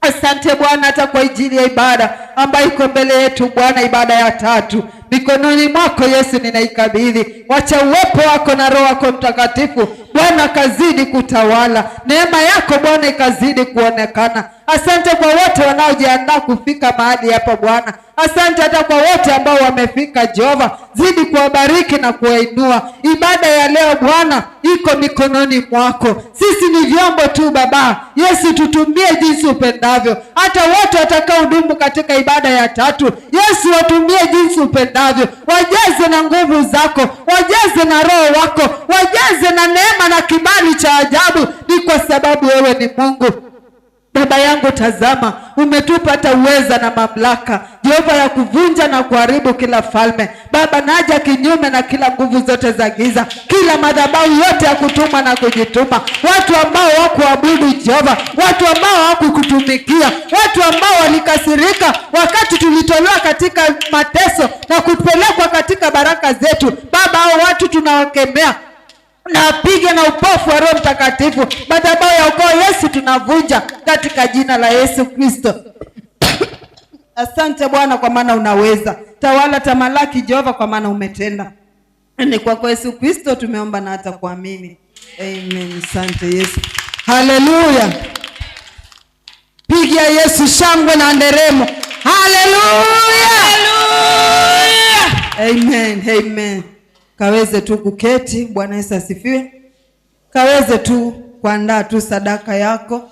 Asante Bwana hata kwa ajili ya ibada ambayo iko mbele yetu Bwana, ibada ya 3 mikononi mwako Yesu ninaikabidhi. Wacha uwepo wako na Roho wako Mtakatifu Bwana kazidi kutawala, neema yako Bwana ikazidi kuonekana. Asante kwa wote wanaojiandaa kufika mahali hapa Bwana. Asante hata kwa wote ambao wamefika Jehova, zidi kuwabariki na kuwainua. Ibada ya leo Bwana iko mikononi mwako, sisi ni vyombo tu Baba. Yesu tutumie jinsi upendavyo. Hata wote watakao hudumu katika ibada ya 3 Yesu watumie jinsi upendavyo. Wajaze na nguvu zako, wajaze na Roho wako, wajaze na neema na kibali cha ajabu, ni kwa sababu wewe ni Mungu. Baba yangu, tazama, umetupa hata uweza na mamlaka Jehova ya kuvunja na kuharibu kila falme. Baba, naja kinyume na kila nguvu zote za giza, kila madhabahu yote ya kutuma na kujituma, watu ambao hawakuabudu Jehova, watu ambao hawakukutumikia, watu ambao walikasirika wakati tulitolewa katika mateso na kupelekwa katika baraka zetu. Baba, hao watu tunawakemea na apige na upofu wa Roho Mtakatifu. Madhabahu ya ukoo Yesu tunavunja katika jina la Yesu Kristo. Asante Bwana kwa maana unaweza. Tawala, tamalaki Jehova kwa maana umetenda. Ni kwa Yesu Kristo tumeomba na hata kuamini. Amen. Asante Yesu. Haleluya. Pigia Yesu shangwe na nderemo. Haleluya. Amen. Amen. Kaweze tu kuketi. Bwana Yesu asifiwe. Kaweze tu kuandaa tu sadaka yako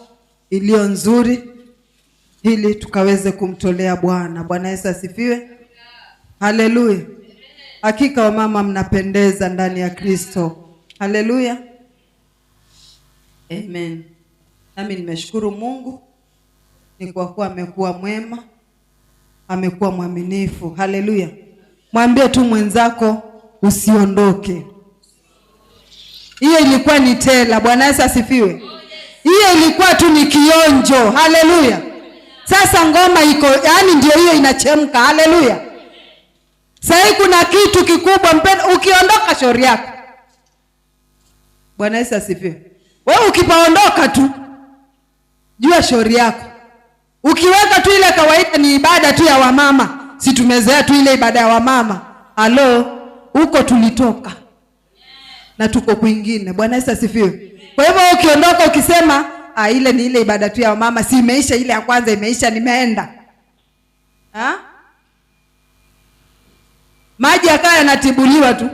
iliyo nzuri ili tukaweze kumtolea Bwana. Bwana Yesu asifiwe. Haleluya. Hakika wamama mnapendeza ndani ya Kristo. Haleluya. Amen. Nami nimeshukuru Mungu ni kwa kuwa amekuwa mwema, amekuwa mwaminifu. Haleluya. Mwambie tu mwenzako usiondoke. Hiyo ilikuwa ni tela. Bwana Yesu asifiwe. Hiyo ilikuwa tu ni kionjo. Haleluya. Sasa ngoma iko, yani ndio hiyo inachemka. Haleluya. Sasa kuna kitu kikubwa mpenda, ukiondoka shauri yako. Bwana Yesu asifiwe. Wewe ukipaondoka tu jua shauri yako. Ukiweka tu ile kawaida ni ibada tu ya wamama. Si tumezoea tu ile ibada ya wamama. Halo, huko tulitoka na tuko kwingine. Bwana Yesu asifiwe. Kwa hivyo ukiondoka ukisema ile ni ile ibada tu ya mama, si imeisha, ile ya kwanza imeisha, nimeenda. Maji yakawa yanatibuliwa tu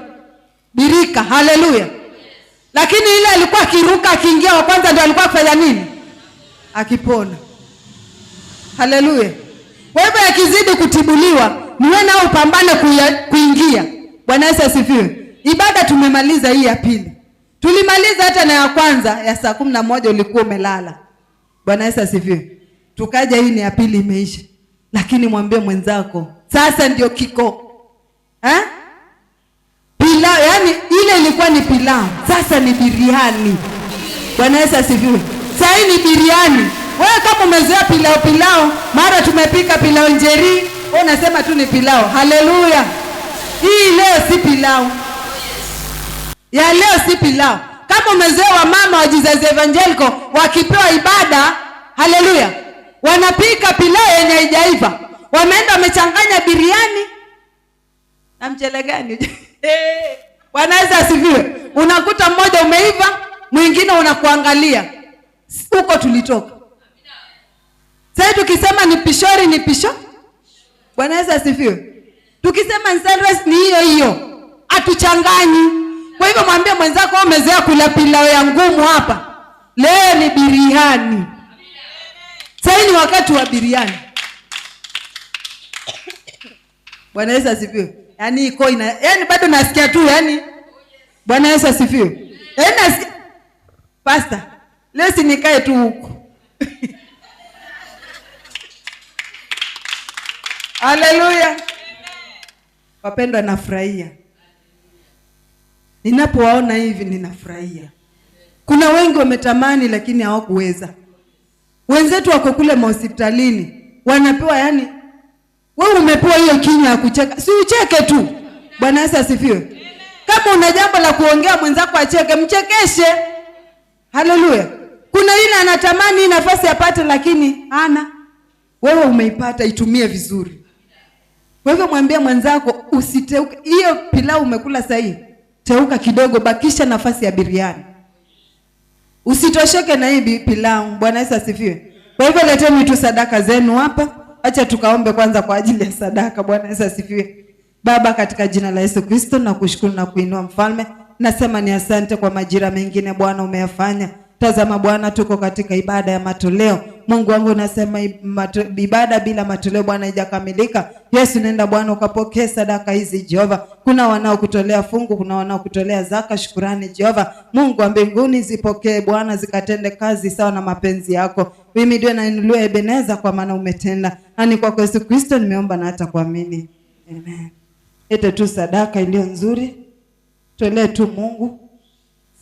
birika. Haleluya. Lakini ile alikuwa akiruka akiingia wa kwanza ndio alikuwa kufanya nini? Akipona. Haleluya. Kwa hivyo yakizidi kutibuliwa niwe na upambane kuingia. Bwana Yesu asifiwe. Ibada tumemaliza hii ya pili. Tulimaliza hata na ya kwanza ya saa 11 ulikuwa umelala. Bwana Yesu asifiwe. Tukaja hii ni ya pili imeisha. Lakini mwambie mwenzako, sasa ndio kiko. Pilau, yani ile ilikuwa ni pilau, sasa ni biriani. Bwana Yesu asifiwe. Sasa hii ni biriani. Wewe kama umezoea pilau, mara tumepika pilau njeri, wewe unasema tu ni pilau. Haleluya. Hii leo si pilau. Ya leo si pilau. Kama umezoea wa mama wa Jesus Evangelical wakipewa ibada, haleluya, wanapika pilau yenye haijaiva. Wameenda wamechanganya biriani na mchele gani? Bwana Yesu asifiwe. Unakuta mmoja umeiva, mwingine unakuangalia. Huko tulitoka. Sasa tukisema ni pishori ni pisho. Bwana Yesu asifiwe. Tukisema ni sunrise ni hiyo hiyo. Atuchanganyi. Kwa hivyo mwambie mwenzako umezoea kula pilau ya ngumu hapa. Leo ni biriani. Sasa ni wakati wa biriani. Bwana Yesu asifiwe. Yaani iko yaani bado nasikia tu yaani. Bwana Yesu asifiwe. Yaani nasikia Pastor, leo si nikae tu huko. Haleluya. Wapendwa, nafurahia. Ninapowaona hivi ninafurahia. Kuna wengi wametamani lakini hawakuweza. Wenzetu wako kule hospitalini, wanapewa yani, wewe umepewa hiyo kinywa ya kucheka, si ucheke tu. Bwana Yesu asifiwe. Kama una jambo la kuongea mwenzako acheke, mchekeshe. Haleluya. Kuna yule anatamani hii nafasi apate lakini hana. Wewe umeipata, itumie vizuri. Kwa hivyo mwambie mwenzako usiteuke. Hiyo pilau umekula sahihi, teuka kidogo, bakisha nafasi ya biriani. Usitosheke na hii pilau. Bwana Yesu asifiwe. Kwa hivyo leteni tu sadaka zenu hapa. Acha tukaombe kwanza kwa ajili ya sadaka. Bwana Yesu asifiwe. Baba, katika jina la Yesu Kristo nakushukuru na kuinua Mfalme. Nasema ni asante kwa majira mengine Bwana umeyafanya. Tazama Bwana, tuko katika ibada ya matoleo. Mungu wangu, nasema ibada bila matoleo Bwana haijakamilika. Yesu, nenda Bwana ukapokee sadaka hizi Jehova. Kuna wanaokutolea fungu, kuna wanaokutolea zaka, shukrani Jehova. Mungu wa mbinguni, zipokee Bwana, zikatende kazi sawa na mapenzi yako. Mimi ndio nainuliwa Ebeneza kwa maana umetenda. Ani kwa Yesu Kristo nimeomba na hata kuamini. Amen. Ete tu sadaka iliyo nzuri. Tolee tu Mungu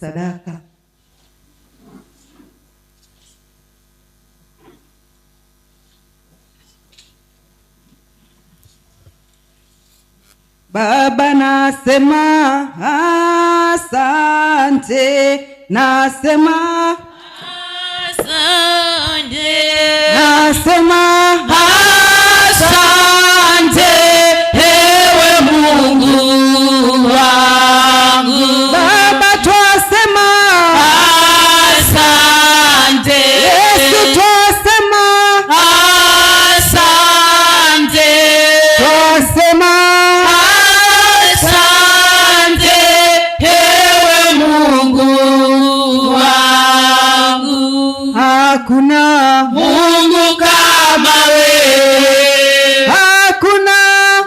sadaka. Baba, nasema asante, nasema asante, nasema asante, ewe Mungu wangu. Baba, twasema asante, Yesu twasema asante, twasema hakuna Mungu kama wewe, hakuna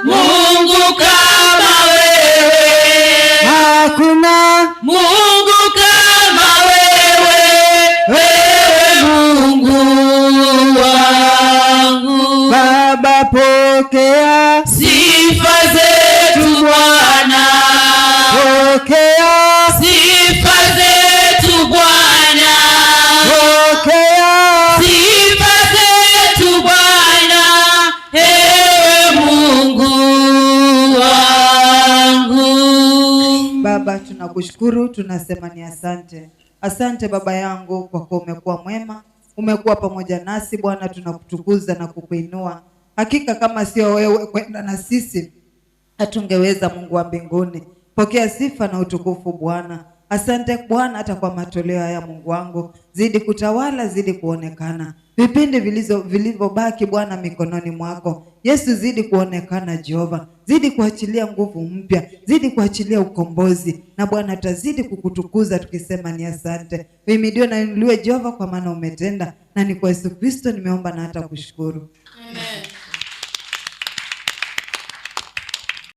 Mungu kama wewe, hakuna Mungu kama wewe, wewe Mungu wangu. Baba, pokea sifa zetu Bwana, pokea sifa zetu Bwana, pokea sifa zetu Bwana, ewe Mungu wangu. Baba, tunakushukuru, tunasema ni asante. Asante Baba yangu kwa kuwa umekuwa mwema, umekuwa pamoja nasi Bwana, tunakutukuza na kukuinua. Hakika kama sio wewe kwenda na sisi hatungeweza. Mungu wa mbinguni, pokea sifa na utukufu Bwana. Asante Bwana hata kwa matoleo haya Mungu wangu. Zidi kutawala, zidi kuonekana. Vipindi vilivyobaki Bwana mikononi mwako. Yesu, zidi kuonekana Jehova. Zidi kuachilia nguvu mpya, zidi kuachilia ukombozi. Na Bwana tazidi kukutukuza tukisema ni asante. Uhimidiwe na inuliwe Jehova kwa maana umetenda. Na ni kwa Yesu Kristo nimeomba na hata kushukuru. Amen.